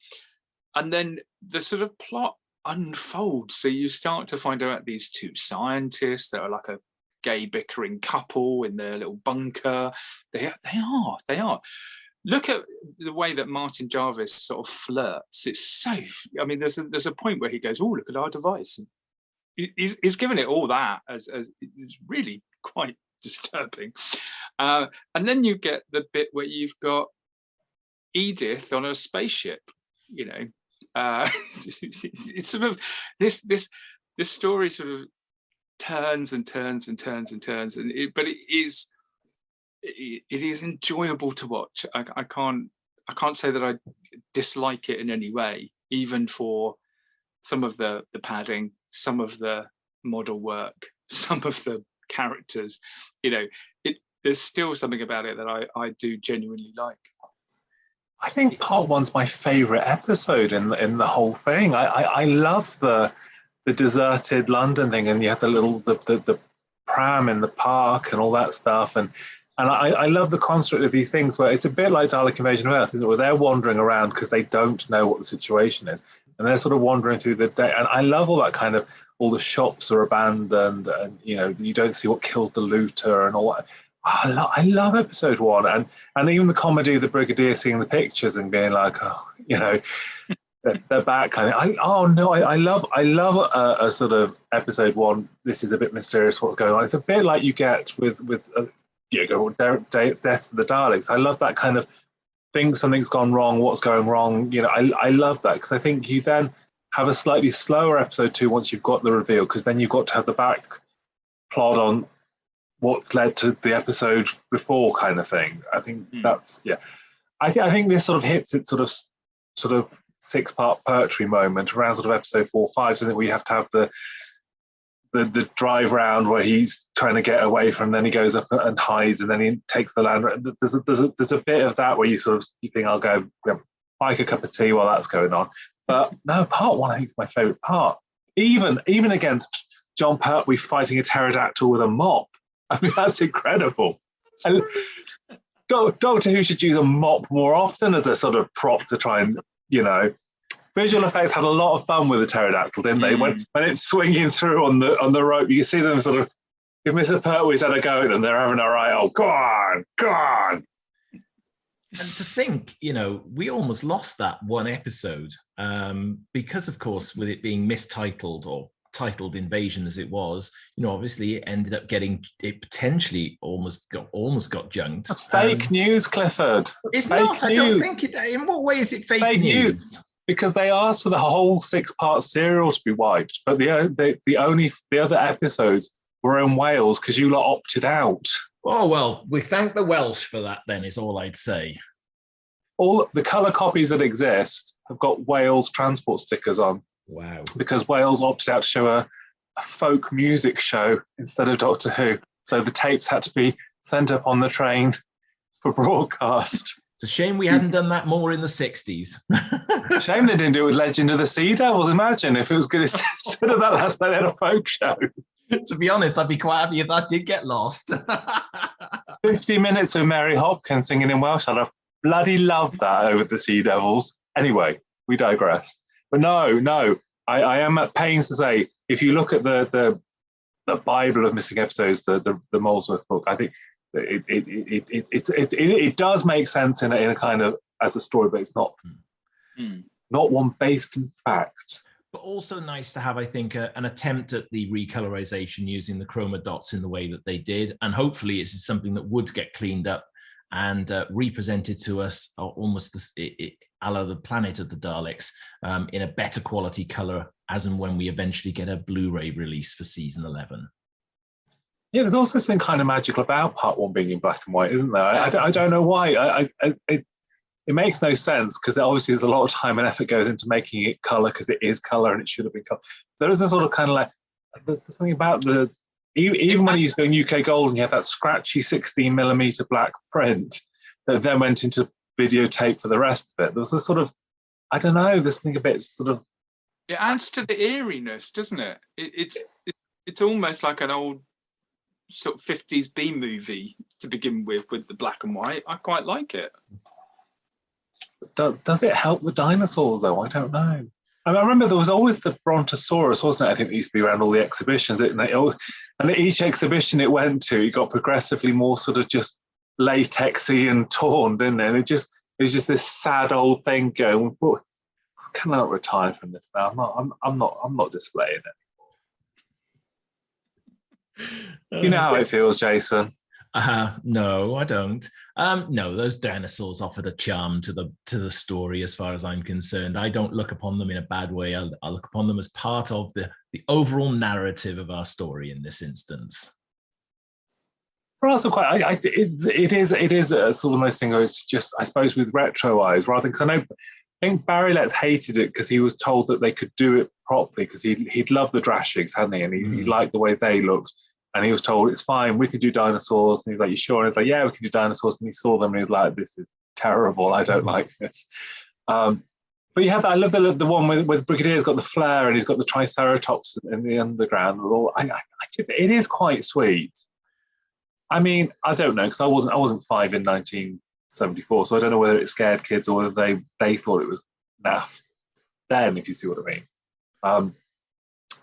and then the sort of plot unfolds. So you start to find out these 2 scientists that are like a gay bickering couple in their little bunker. They are. Look at the way that Martin Jarvis sort of flirts. It's so, I mean, there's a point where he goes, oh, look at our device. And he's given it all that as it's really quite disturbing. And then you get the bit where you've got Edith on a spaceship, you know. It's sort of this story sort of turns and turns and turns and turns, but it is enjoyable to watch. I can't say that I dislike it in any way, even for some of the padding, some of the model work, some of the characters. You know, there's still something about it that I do genuinely like. I think part 1's my favourite episode in the whole thing. I love the deserted London thing, and you have the pram in the park and all that stuff, and I love the construct of these things where it's a bit like Dalek Invasion of Earth, isn't it? Where they're wandering around because they don't know what the situation is. and they're sort of wandering through the day. And I love all that kind of, all the shops are abandoned, and you don't see what kills the looter and all that. I love episode 1, and even the comedy of the Brigadier seeing the pictures and being like, they're back kind of. I love a sort of episode 1. This is a bit mysterious. What's going on? It's a bit like you get with Death of the Daleks. I love that kind of thing. Something's gone wrong. What's going wrong? I love that, because I think you then have a slightly slower episode 2 once you've got the reveal, because then you've got to have the back plot on what's led to the episode before, kind of thing. I think that's I think this sort of hits its sort of 6-part Pertwee moment around sort of episode 4 or 5. So I think we have to have the drive round where he's trying to get away from, then he goes up and hides, and then he takes the land. There's a bit of that where you think, I'll go like a cup of tea while that's going on. But no, part 1 I think is my favourite part. Even against Jon Pertwee fighting a pterodactyl with a mop. I mean, that's incredible. And Doctor Who should use a mop more often as a sort of prop to try and, Visual effects had a lot of fun with the pterodactyl, didn't they? When it's swinging through on the rope, you can see them sort of, if Mr. Pertwee's had a go at them, they're having a right, oh, go on. And to think, we almost lost that one episode because, of course, with it being mistitled or titled Invasion as it was, obviously it ended up it potentially almost got junked. That's fake news, Clifford. It's fake not. News. I don't think it. In what way is it fake news? Because they asked for the whole 6-part serial to be wiped, but the other episodes were in Wales because you lot opted out. Oh well, we thank the Welsh for that. Then is all I'd say. All the colour copies that exist have got Wales transport stickers on. Wow. Because Wales opted out to show a folk music show instead of Doctor Who. So the tapes had to be sent up on the train for broadcast. It's a shame we hadn't done that more in the 60s. Shame they didn't do it with Legend of the Sea Devils. Imagine if it was good instead of that, last night they had a folk show. To be honest, I'd be quite happy if that did get lost. 50 minutes with Mary Hopkins singing in Welsh. I'd have bloody loved that over the Sea Devils. Anyway, we digress. But no, I am at pains to say, if you look at the Bible of missing episodes, the Molesworth book, I think it does make sense in a kind of as a story, but it's not one based in fact. But also nice to have, I think, an attempt at the recolorization using the chroma dots in the way that they did, and hopefully it's something that would get cleaned up and represented to us almost a la the Planet of the Daleks in a better quality color as and when we eventually get a Blu-ray release for season 11. Yeah, there's also something kind of magical about part 1 being in black and white, isn't there? I don't know why. It makes no sense, because obviously there's a lot of time and effort goes into making it color, because it is color and it should have been color. There is a sort of kind of like, there's something about even when you used to go in UK Gold and you had that scratchy 16mm black print that then went into videotape for the rest of it. There's this sort of, I don't know, this thing a bit sort of... It adds to the eeriness, doesn't it? It's almost like an old sort of 50s B movie to begin with the black and white. I quite like it. Does it help the dinosaurs, though? I don't know. I remember there was always the Brontosaurus, wasn't it? I think it used to be around all the exhibitions. And at each exhibition it went to, it got progressively more sort of just latexy and torn, didn't it? And it was just this sad old thing going, well, I cannot retire from this now. I'm not displaying it. You know how it feels, Jason. No, I don't. No, those dinosaurs offered a charm to the story, as far as I'm concerned. I don't look upon them in a bad way. I look upon them as part of the overall narrative of our story in this instance. But also quite, it is a sort of most thing. It's just, I suppose, with retro eyes, rather than, because I think Barry Letts hated it because he was told that they could do it properly, because he'd loved the Drashigs, hadn't he? And he liked the way they looked. And he was told, it's fine, we could do dinosaurs. And he was like, you sure? And he's like, yeah, we can do dinosaurs. And he saw them and he was like, this is terrible. I don't like this. But you have that, I love the one where Brigadier's got the flare and he's got the Triceratops in the underground. It is quite sweet. I mean, I don't know, because I wasn't 5 in 1974, so I don't know whether it scared kids or whether they thought it was naff. then, if you see what I mean.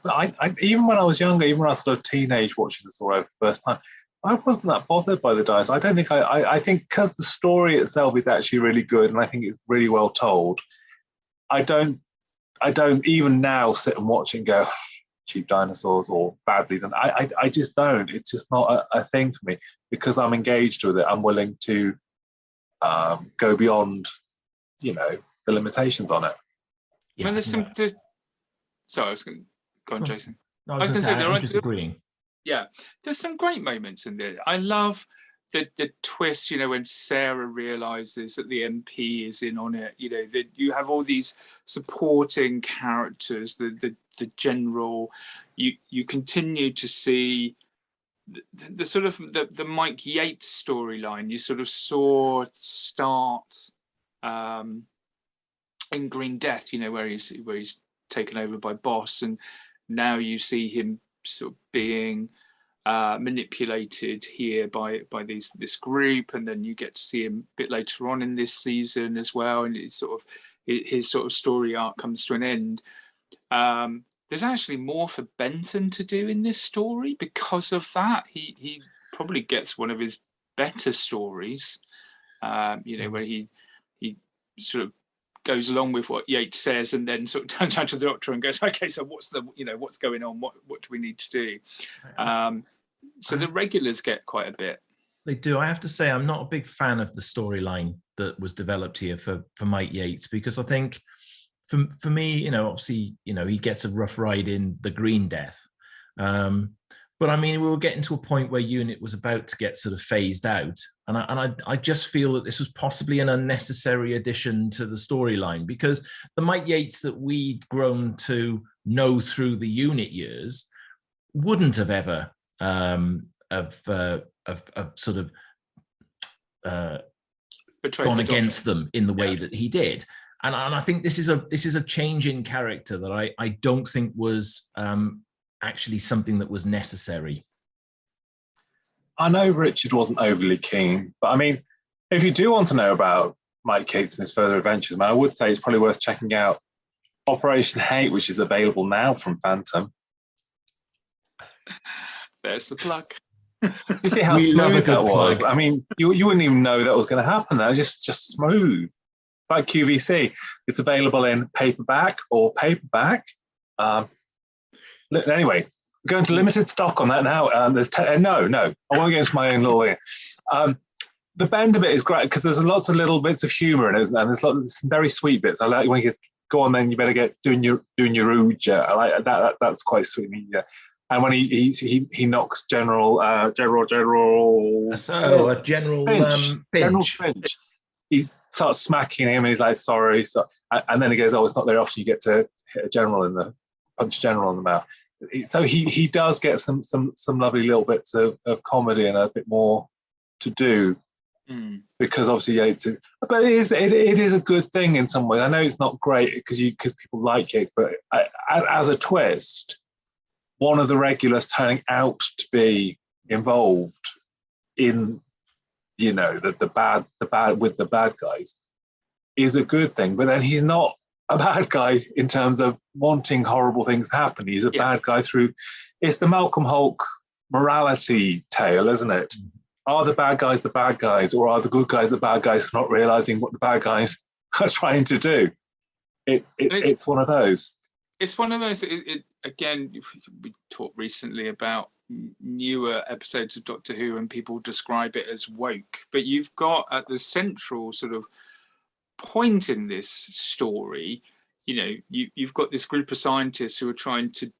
But I even when I was younger, even when I was sort of teenage watching the story for the first time, I wasn't that bothered by the dinosaurs. I don't think I think because the story itself is actually really good and I think it's really well told. I don't even now sit and watch it and go cheap dinosaurs or badly done. I just don't. It's just not a thing for me because I'm engaged with it. I'm willing to go beyond, the limitations on it. Yeah, I mean, there's some. Sorry, I was going to go on, Jason. No, I was going to say, I'm just agreeing. Yeah, there's some great moments in there. I love the twist, when Sarah realizes that the MP is in on it. That you have all these supporting characters, the general. You continue to see the sort of the Mike Yates storyline. You sort of saw start in Green Death, where he's taken over by Boss, and now you see him sort of being manipulated here by this group, and then you get to see him a bit later on in this season as well, and his sort of story arc comes to an end. There's actually more for Benton to do in this story because of that. He probably gets one of his better stories, where he sort of goes along with what Yates says and then sort of turns around to the Doctor and goes, okay, so what's going on? What do we need to do? So the regulars get quite a bit. They do. I have to say, I'm not a big fan of the storyline that was developed here for Mike Yates, because I think for me, obviously, he gets a rough ride in the Green Death. But I mean, we were getting to a point where UNIT was about to get sort of phased out. And I just feel that this was possibly an unnecessary addition to the storyline, because the Mike Yates that we'd grown to know through the UNIT years wouldn't have ever sort of gone against them in the way that he did. And I think this is a change in character that I don't think was actually something that was necessary. I know Richard wasn't overly keen, but I mean, if you do want to know about Mike Yates and his further adventures, I would say it's probably worth checking out Operation Hate, which is available now from Phantom. There's the plug. You see how smooth that was? Plug. I mean, you wouldn't even know that was going to happen. That was just smooth. Like QVC, it's available in paperback or paperback. Anyway, going to limited stock on that now. There's no, I won't get into my own little thing. The Bender bit is great because there's lots of little bits of humour in it, and there's some very sweet bits. I like when you go on, then you better get doing your Uja. I like that. That's quite sweet. Yeah. And when he knocks General Finch. He starts smacking him, and he's like, "Sorry." So, and then he goes, "Oh, it's not very often you get to hit a general punch a general in the mouth." So he does get some lovely little bits of comedy and a bit more to do, because obviously Yates is, but it is a good thing in some ways. I know it's not great because people like Yates, but as a twist, one of the regulars turning out to be involved in the bad with the bad guys is a good thing. But then he's not a bad guy in terms of wanting horrible things to happen. He's a bad guy it's the Malcolm Hulke morality tale, isn't it? Are the bad guys, or are the good guys the bad guys for not realizing what the bad guys are trying to do? It's one of those. It's one of those. Again, we talked recently about newer episodes of Doctor Who, and people describe it as woke. But you've got at the central sort of point in this story, you've got this group of scientists who are trying to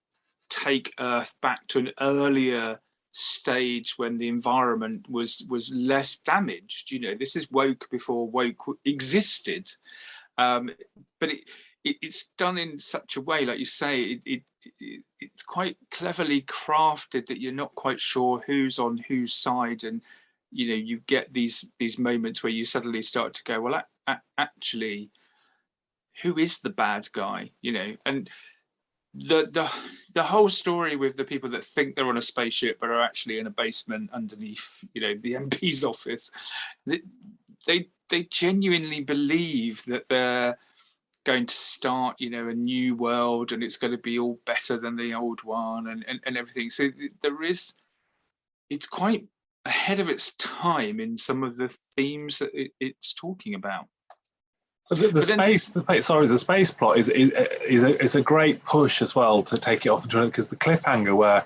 take Earth back to an earlier stage when the environment was less damaged. This is woke before woke existed, but it's done in such a way, like you say, it's quite cleverly crafted that you're not quite sure who's on whose side, and you get these moments where you suddenly start to go, well, actually, who is the bad guy? And the whole story with the people that think they're on a spaceship but are actually in a basement underneath, the MP's office. They genuinely believe that they're going to start, a new world, and it's going to be all better than the old one, and everything. So it's quite ahead of its time in some of the themes that it's talking about. The space plot is a great push as well to take it off, because the cliffhanger where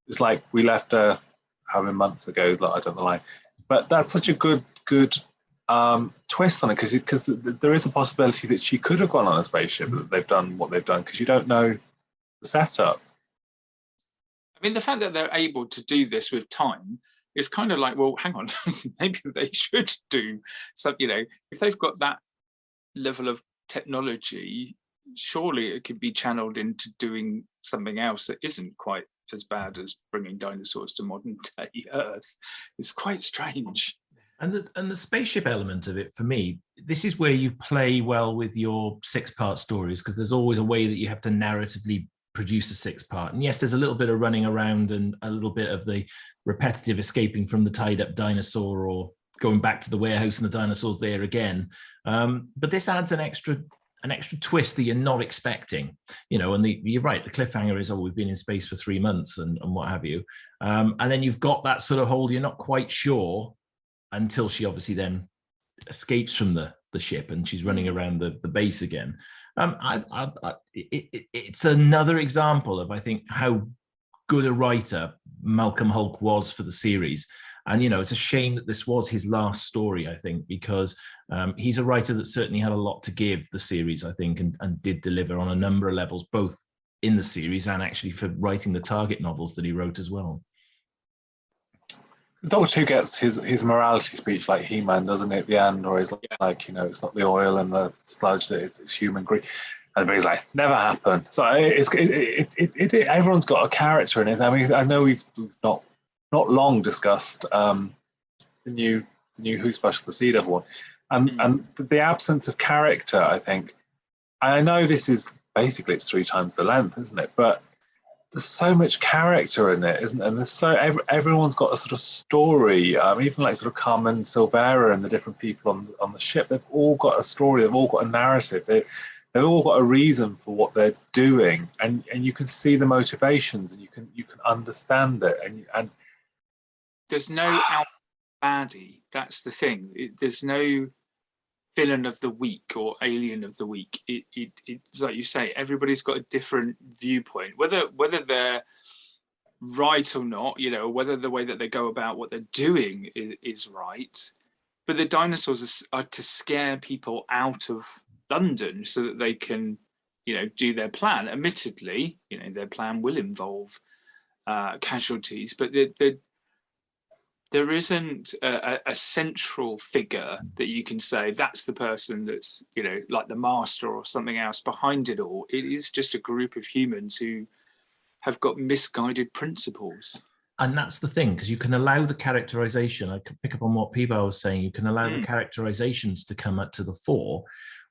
it's like we left Earth how many months ago, I don't know, but that's such a good twist on it, because there is a possibility that she could have gone on a spaceship, that they've done what they've done, because you don't know the setup. I mean, the fact that they're able to do this with time is kind of like, well, hang on, maybe they should do something. If they've got that level of technology, surely it could be channeled into doing something else that isn't quite as bad as bringing dinosaurs to modern day Earth. It's quite strange. And the spaceship element of it, for me, this is where you play well with your 6-part stories, because there's always a way that you have to narratively produce a 6-part. And yes, there's a little bit of running around and a little bit of the repetitive escaping from the tied up dinosaur, or going back to the warehouse and the dinosaurs there again. But this adds an extra twist that you're not expecting, and you're right, the cliffhanger is, we've been in space for 3 months and what have you. And then you've got that sort of whole, you're not quite sure until she obviously then escapes from the ship and she's running around the base again. It's another example of, I think, how good a writer Malcolm Hulke was for the series. And, it's a shame that this was his last story, I think, because he's a writer that certainly had a lot to give the series, I think, and did deliver on a number of levels, both in the series and actually for writing the Target novels that he wrote as well. Doctor Who gets his morality speech like He-Man, doesn't it, at the end, or he's like, it's not the oil and the sludge, that it's human greed. And he's like, never happened. So everyone's got a character in it. I mean, I know we've not long discussed the new Who special, the Sea Devil one, and the absence of character, I think. I know this is basically, it's 3 times the length, isn't it? But there's so much character in it, isn't there? And there's everyone's got a sort of story. Even like sort of Carmen Silvera and the different people on the ship, they've all got a story. They've all got a narrative. They've all got a reason for what they're doing, and you can see the motivations, and you can understand it, and there's no out baddie. That's the thing. There's no villain of the week or alien of the week. It's like you say, everybody's got a different viewpoint, whether they're right or not, whether the way that they go about what they're doing is right. But the dinosaurs are to scare people out of London so that they can, do their plan. Admittedly, their plan will involve casualties, but there isn't a central figure that you can say that's the person that's, like the master or something else behind it all. It is just a group of humans who have got misguided principles. And that's the thing, because you can allow the characterization. I could pick up on what P-Bal was saying. You can allow the characterizations to come up to the fore,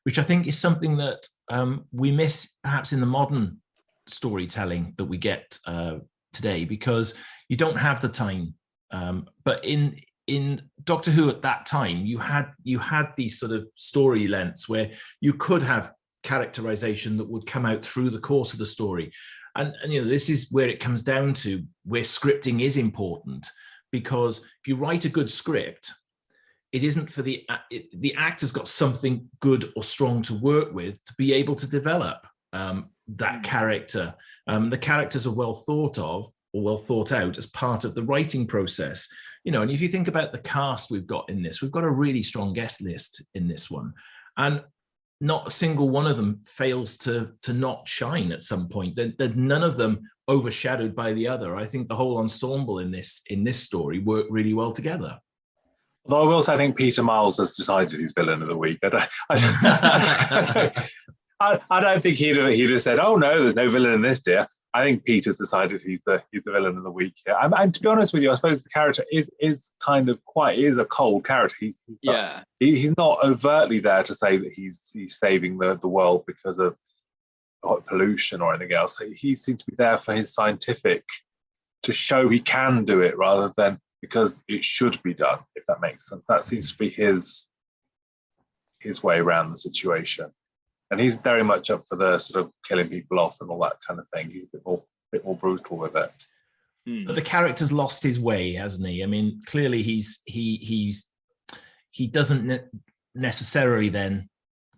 which I think is something that we miss perhaps in the modern storytelling that we get today, because you don't have the time. But in Doctor Who at that time, you had these sort of story lengths where you could have characterization that would come out through the course of the story. And this is where it comes down to where scripting is important, because if you write a good script, it isn't for the actor's got something good or strong to work with to be able to develop that character. The characters are well thought of or well thought out as part of the writing process. And if you think about the cast we've got in this, we've got a really strong guest list in this one. And not a single one of them fails to not shine at some point. They're none of them overshadowed by the other. I think the whole ensemble in this story work really well together. Although I will say, I think Peter Miles has decided he's villain of the week. I don't think he'd have said, "Oh no, there's no villain in this, dear." I think Peter's decided he's the villain of the week here. And to be honest with you, I suppose the character is a cold character. He's not overtly there to say that he's saving the world because of pollution or anything else. He seems to be there for his scientific, to show he can do it rather than because it should be done, if that makes sense. That seems to be his way around the situation. and he's very much up for the sort of killing people off and all that kind of thing. He's a bit more brutal with it. But the character's lost his way, hasn't he? I mean, clearly he doesn't necessarily then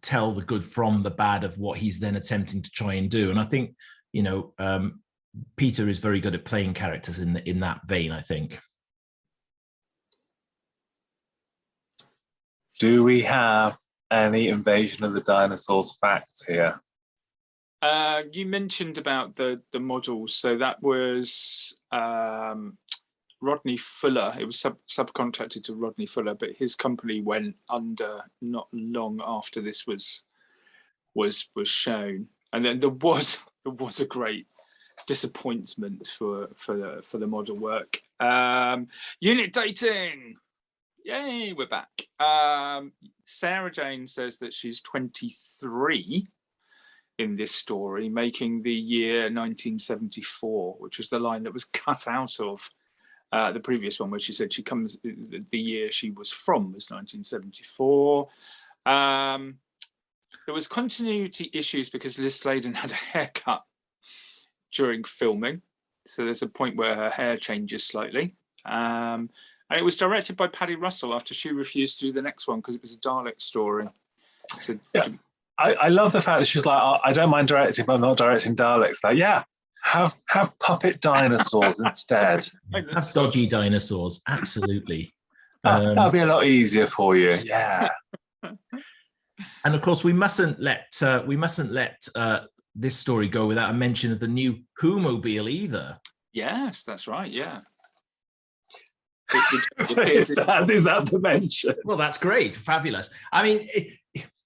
tell the good from the bad of what he's then attempting to try and do. And I think, you know, Peter is very good at playing characters in that vein, I think. Do we have any Invasion of the Dinosaurs facts here? You mentioned about the models, so that was Rodney Fuller. It was subcontracted to Rodney Fuller, but his company went under not long after this was shown, and then there was a great disappointment for the model work. Unit dating, yay, we're back. Sarah Jane says that she's 23 in this story, making the year 1974, which was the line that was cut out of the previous one, where she said the year she was from was 1974. There was continuity issues because Liz Sladen had a haircut during filming, so there's a point where her hair changes slightly. And it was directed by Paddy Russell after she refused to do the next one because it was a Dalek story. So, yeah. I love the fact that she's like, oh, I don't mind directing, but I'm not directing Daleks. Like, yeah, have puppet dinosaurs instead. Have dodgy dinosaurs, absolutely. That'll be a lot easier for you. Yeah. And of course, we mustn't let this story go without a mention of the new Who-mobile either. Yes, that's right. Yeah. Is that the mention? Well, that's great, fabulous. I mean,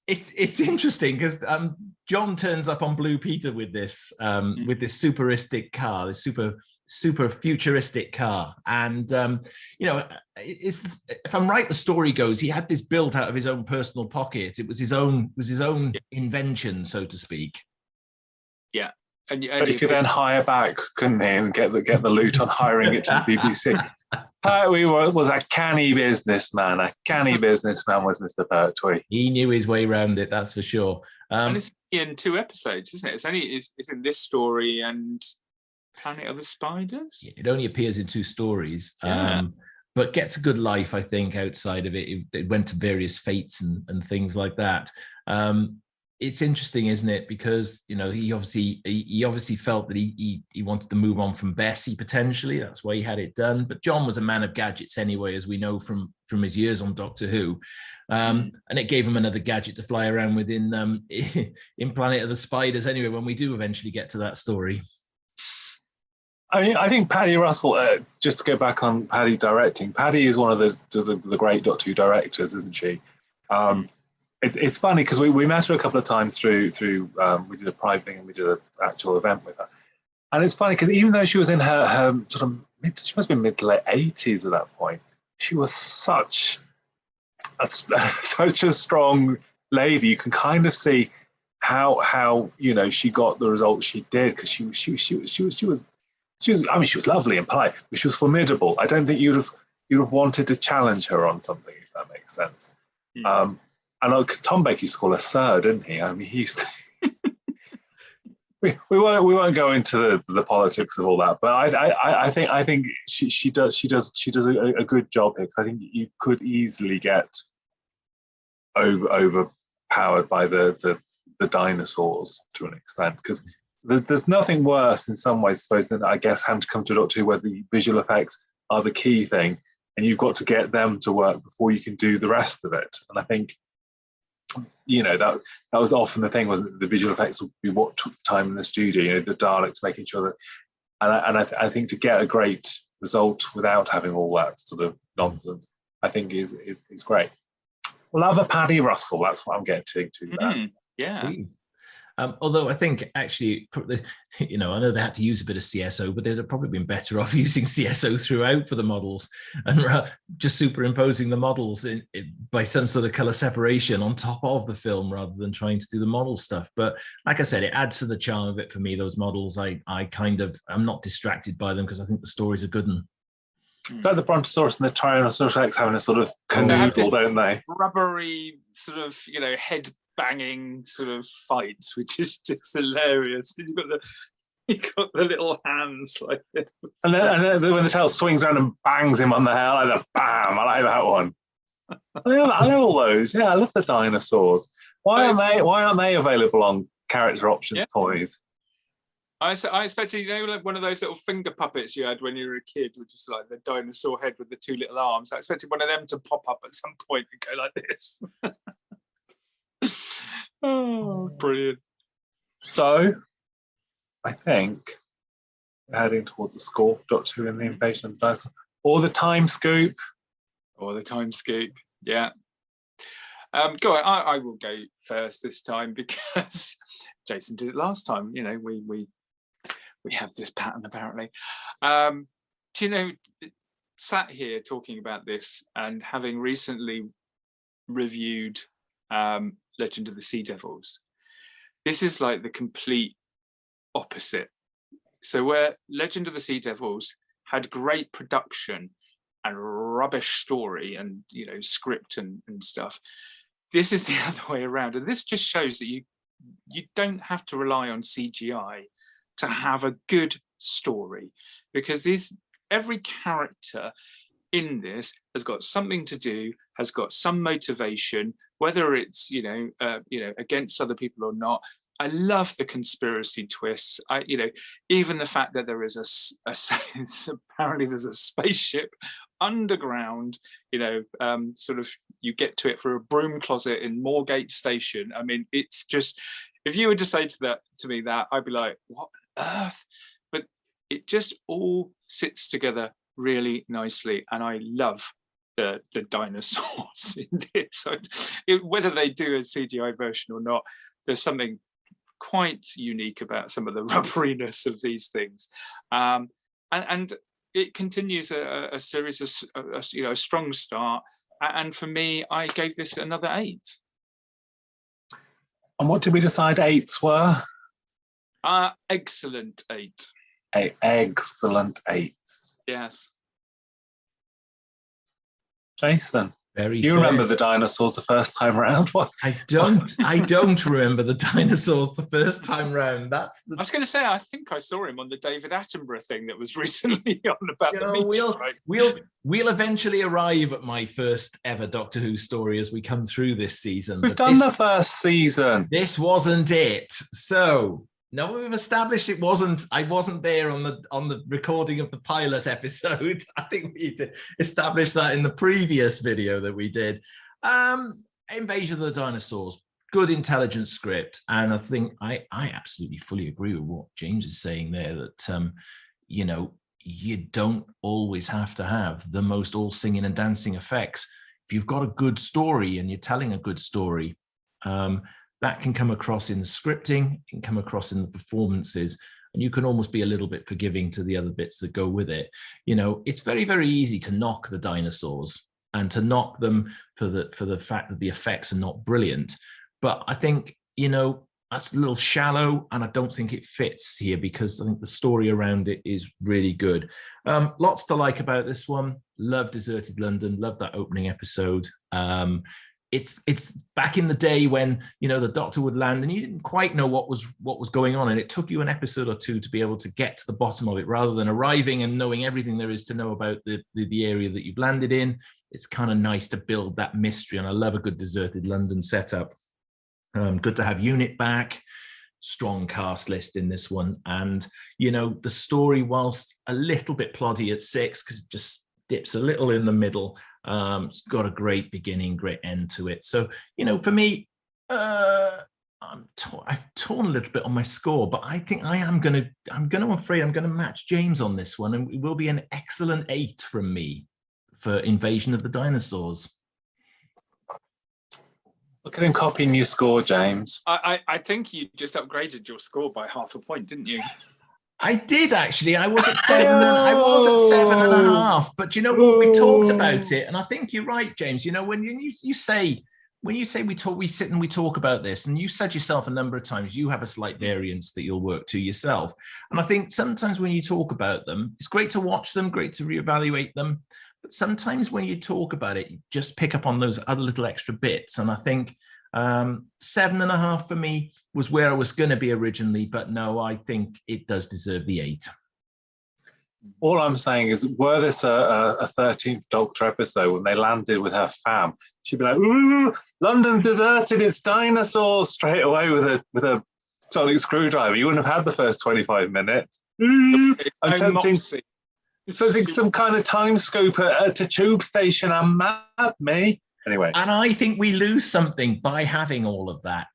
it's interesting because Jon turns up on Blue Peter with this superistic car, this super futuristic car, and you know, if I'm right, the story goes he had this built out of his own personal pocket. It was his own invention, so to speak. Yeah. But he could then hire back, couldn't he, and get the loot on hiring it to the BBC. Pertwee was a canny businessman. A canny businessman was Mr. Pertwee. He knew his way around it, that's for sure. And it's in 2 episodes, isn't it? It's in this story and Planet of the Spiders. It only appears in 2 stories, Yeah. but gets a good life, I think, outside of it. It went to various fates and things like that. It's interesting, isn't it? Because, you know, he obviously felt that he wanted to move on from Bessie potentially. That's why he had it done. But Jon was a man of gadgets anyway, as we know from his years on Doctor Who, and it gave him another gadget to fly around with in Planet of the Spiders. Anyway, when we do eventually get to that story. I mean, I think Paddy Russell. Just to go back on Paddy directing, Paddy is one of the great Doctor Who directors, isn't she? It's funny because we met her a couple of times through we did a private thing and we did an actual event with her, and it's funny because even though she was in her sort of she must have been mid to late 80s at that point, she was such a strong lady. You can kind of see how you know she got the results she did because she was I mean she was lovely and polite, but she was formidable. I don't think you'd have wanted to challenge her on something, if that makes sense. I know because Tom Baker used to call her Sir, didn't he? I mean, he used to. we won't go into the politics of all that, but I think she does a good job here. I think you could easily get overpowered by the dinosaurs to an extent, because there's nothing worse in some ways, I suppose, than I guess having to come to Doctor Who where the visual effects are the key thing, and you've got to get them to work before you can do the rest of it. And I think, you know, that was often the thing, wasn't it? The visual effects would be what took the time in the studio, you know, the Daleks making sure that, I think to get a great result without having all that sort of nonsense, I think is great. Love a Paddy Russell, that's what I'm getting to there. Yeah. Although I think actually, you know, I know they had to use a bit of CSO, but they'd have probably been better off using CSO throughout for the models and just superimposing the models by some sort of color separation on top of the film rather than trying to do the model stuff. But like I said, it adds to the charm of it for me, those models. I'm not distracted by them because I think the stories are good. Like the Brontosaurus and the Tyrannosaurus Rex having a sort of canoodle, don't they? Rubbery sort of, you know, head banging sort of fights, which is just hilarious. You've got the little hands like this. And then when the tail swings around and bangs him on the head, like the bam, I like that one. I love all those. Yeah, I love the dinosaurs. Why aren't they available on character options toys? I expected, like one of those little finger puppets you had when you were a kid, which is like the dinosaur head with the two little arms. I expected one of them to pop up at some point and go like this. Oh, brilliant. So, I think we're heading towards the score. Doctor Who and the Invasion of the Dinosaurs. Or the time scoop. Or the time scoop, yeah. Go on, I will go first this time because Jason did it last time. You know, we have this pattern apparently. Do you know, sat here talking about this and having recently reviewed Legend of the Sea Devils, this is like the complete opposite. So where Legend of the Sea Devils had great production and rubbish story and, you know, script and stuff, this is the other way around. And this just shows that you don't have to rely on CGI to have a good story, because every character in this has got something to do, has got some motivation, whether it's, you know, against other people or not. I love the conspiracy twists. Even the fact that there is apparently there's a spaceship underground, you know, sort of you get to it through a broom closet in Moorgate Station. I mean, it's just, if you were to say to me that, I'd be like, what on earth? But it just all sits together really nicely, and I love the dinosaurs in this. Whether they do a CGI version or not, there's something quite unique about some of the rubberiness of these things, and it continues a series of a strong start. And for me, I gave this another 8. And what did we decide 8s were? Excellent 8. Excellent 8s. Yes. Jason, Very you fair. remember the dinosaurs the first time around? What? I don't remember the dinosaurs the first time round. I was going to say, I think I saw him on the David Attenborough thing that was recently on about the meteorite. We'll eventually arrive at my first ever Doctor Who story as we come through this season. We've done the first season. This wasn't it. So now we've established I wasn't there on the recording of the pilot episode. I think we established that in the previous video that we did. Invasion of the Dinosaurs, good intelligent script. And I think I absolutely fully agree with what James is saying there, that you don't always have to have the most all singing and dancing effects. If you've got a good story and you're telling a good story, that can come across in the scripting, it can come across in the performances, and you can almost be a little bit forgiving to the other bits that go with it. You know, it's very, very easy to knock the dinosaurs and to knock them for the fact that the effects are not brilliant. But I think, that's a little shallow, and I don't think it fits here, because I think the story around it is really good. Lots to like about this one. Love Deserted London, love that opening episode. It's back in the day when, the Doctor would land and you didn't quite know what was going on, and it took you an episode or two to be able to get to the bottom of it, rather than arriving and knowing everything there is to know about the area that you've landed in. It's kind of nice to build that mystery, and I love a good Deserted London setup. Good to have Unit back. Strong cast list in this one, and the story, whilst a little bit ploddy at 6 because it just dips a little in the middle, it's got a great beginning, great end to it. So for me, I've torn a little bit on my score, but I think I'm gonna match James on this one, and it will be an excellent 8 from me for Invasion of the Dinosaurs. Look at him copying your score, James. I think you just upgraded your score by half a point, didn't you? I did, actually. I was at 7.5. But you know what? We talked about it, and I think you're right, James. When you say we sit and we talk about this, and you said yourself a number of times, you have a slight variance that you'll work to yourself. And I think sometimes when you talk about them, it's great to watch them, great to reevaluate them. But sometimes when you talk about it, you just pick up on those other little extra bits. And I think 7.5 for me was where I was going to be originally, but no, I think it does deserve the 8. All I'm saying is, were this a 13th Doctor episode, when they landed with her fam, she'd be like, "Ooh, London's deserted, it's dinosaurs," straight away with a sonic screwdriver. You wouldn't have had the first 25 minutes. I'm sensing some kind of time scope at a tube station. I'm mad, me. Anyway. And I think we lose something by having all of that.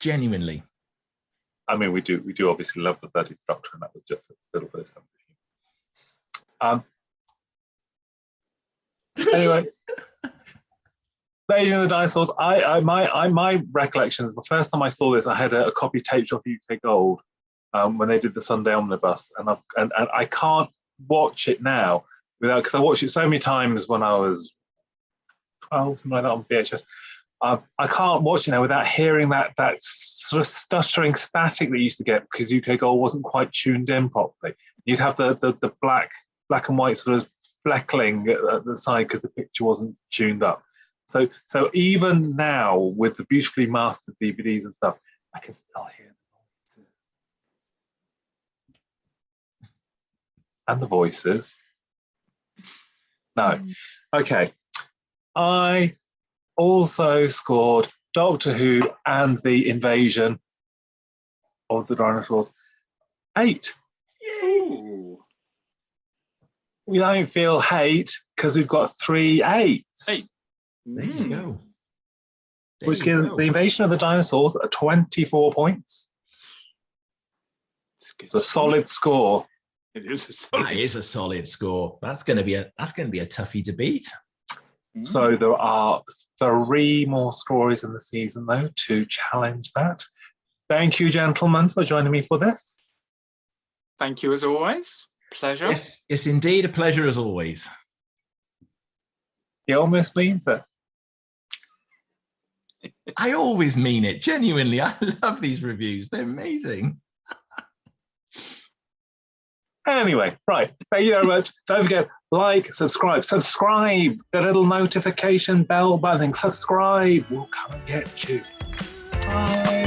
Genuinely. I mean, we do obviously love the 13th Doctor, and that was just a little bit of something. Anyway, Invasion of the Dinosaurs. My recollection is the first time I saw this, I had a copy taped off UK Gold when they did the Sunday Omnibus, and I can't watch it now without, because I watched it so many times when I was 12, something like that, on VHS. I can't watch it now without hearing that sort of stuttering static that you used to get, because UK Gold wasn't quite tuned in properly. You'd have the black and white sort of fleckling at the side because the picture wasn't tuned up. So even now, with the beautifully mastered DVDs and stuff, I can still hear the voices. And the voices. No. Okay. I also scored Doctor Who and the Invasion of the Dinosaurs 8. Ooh. We don't feel hate because we've got 3 8s. 8. There you go. Which gives the Invasion of the Dinosaurs 24 points. It's a solid score. It is a solid. That is a solid score. That's going to be a toughie to beat. So there are 3 more stories in the season, though, to challenge that. Thank you, gentlemen, for joining me for this. Thank you, as always. Pleasure. Yes, it's indeed a pleasure, as always. He almost means it. I always mean it, genuinely. I love these reviews. They're amazing. Anyway, right. Thank you very much. Don't forget, like, subscribe, the little notification bell button. Subscribe. We'll come and get you. Bye.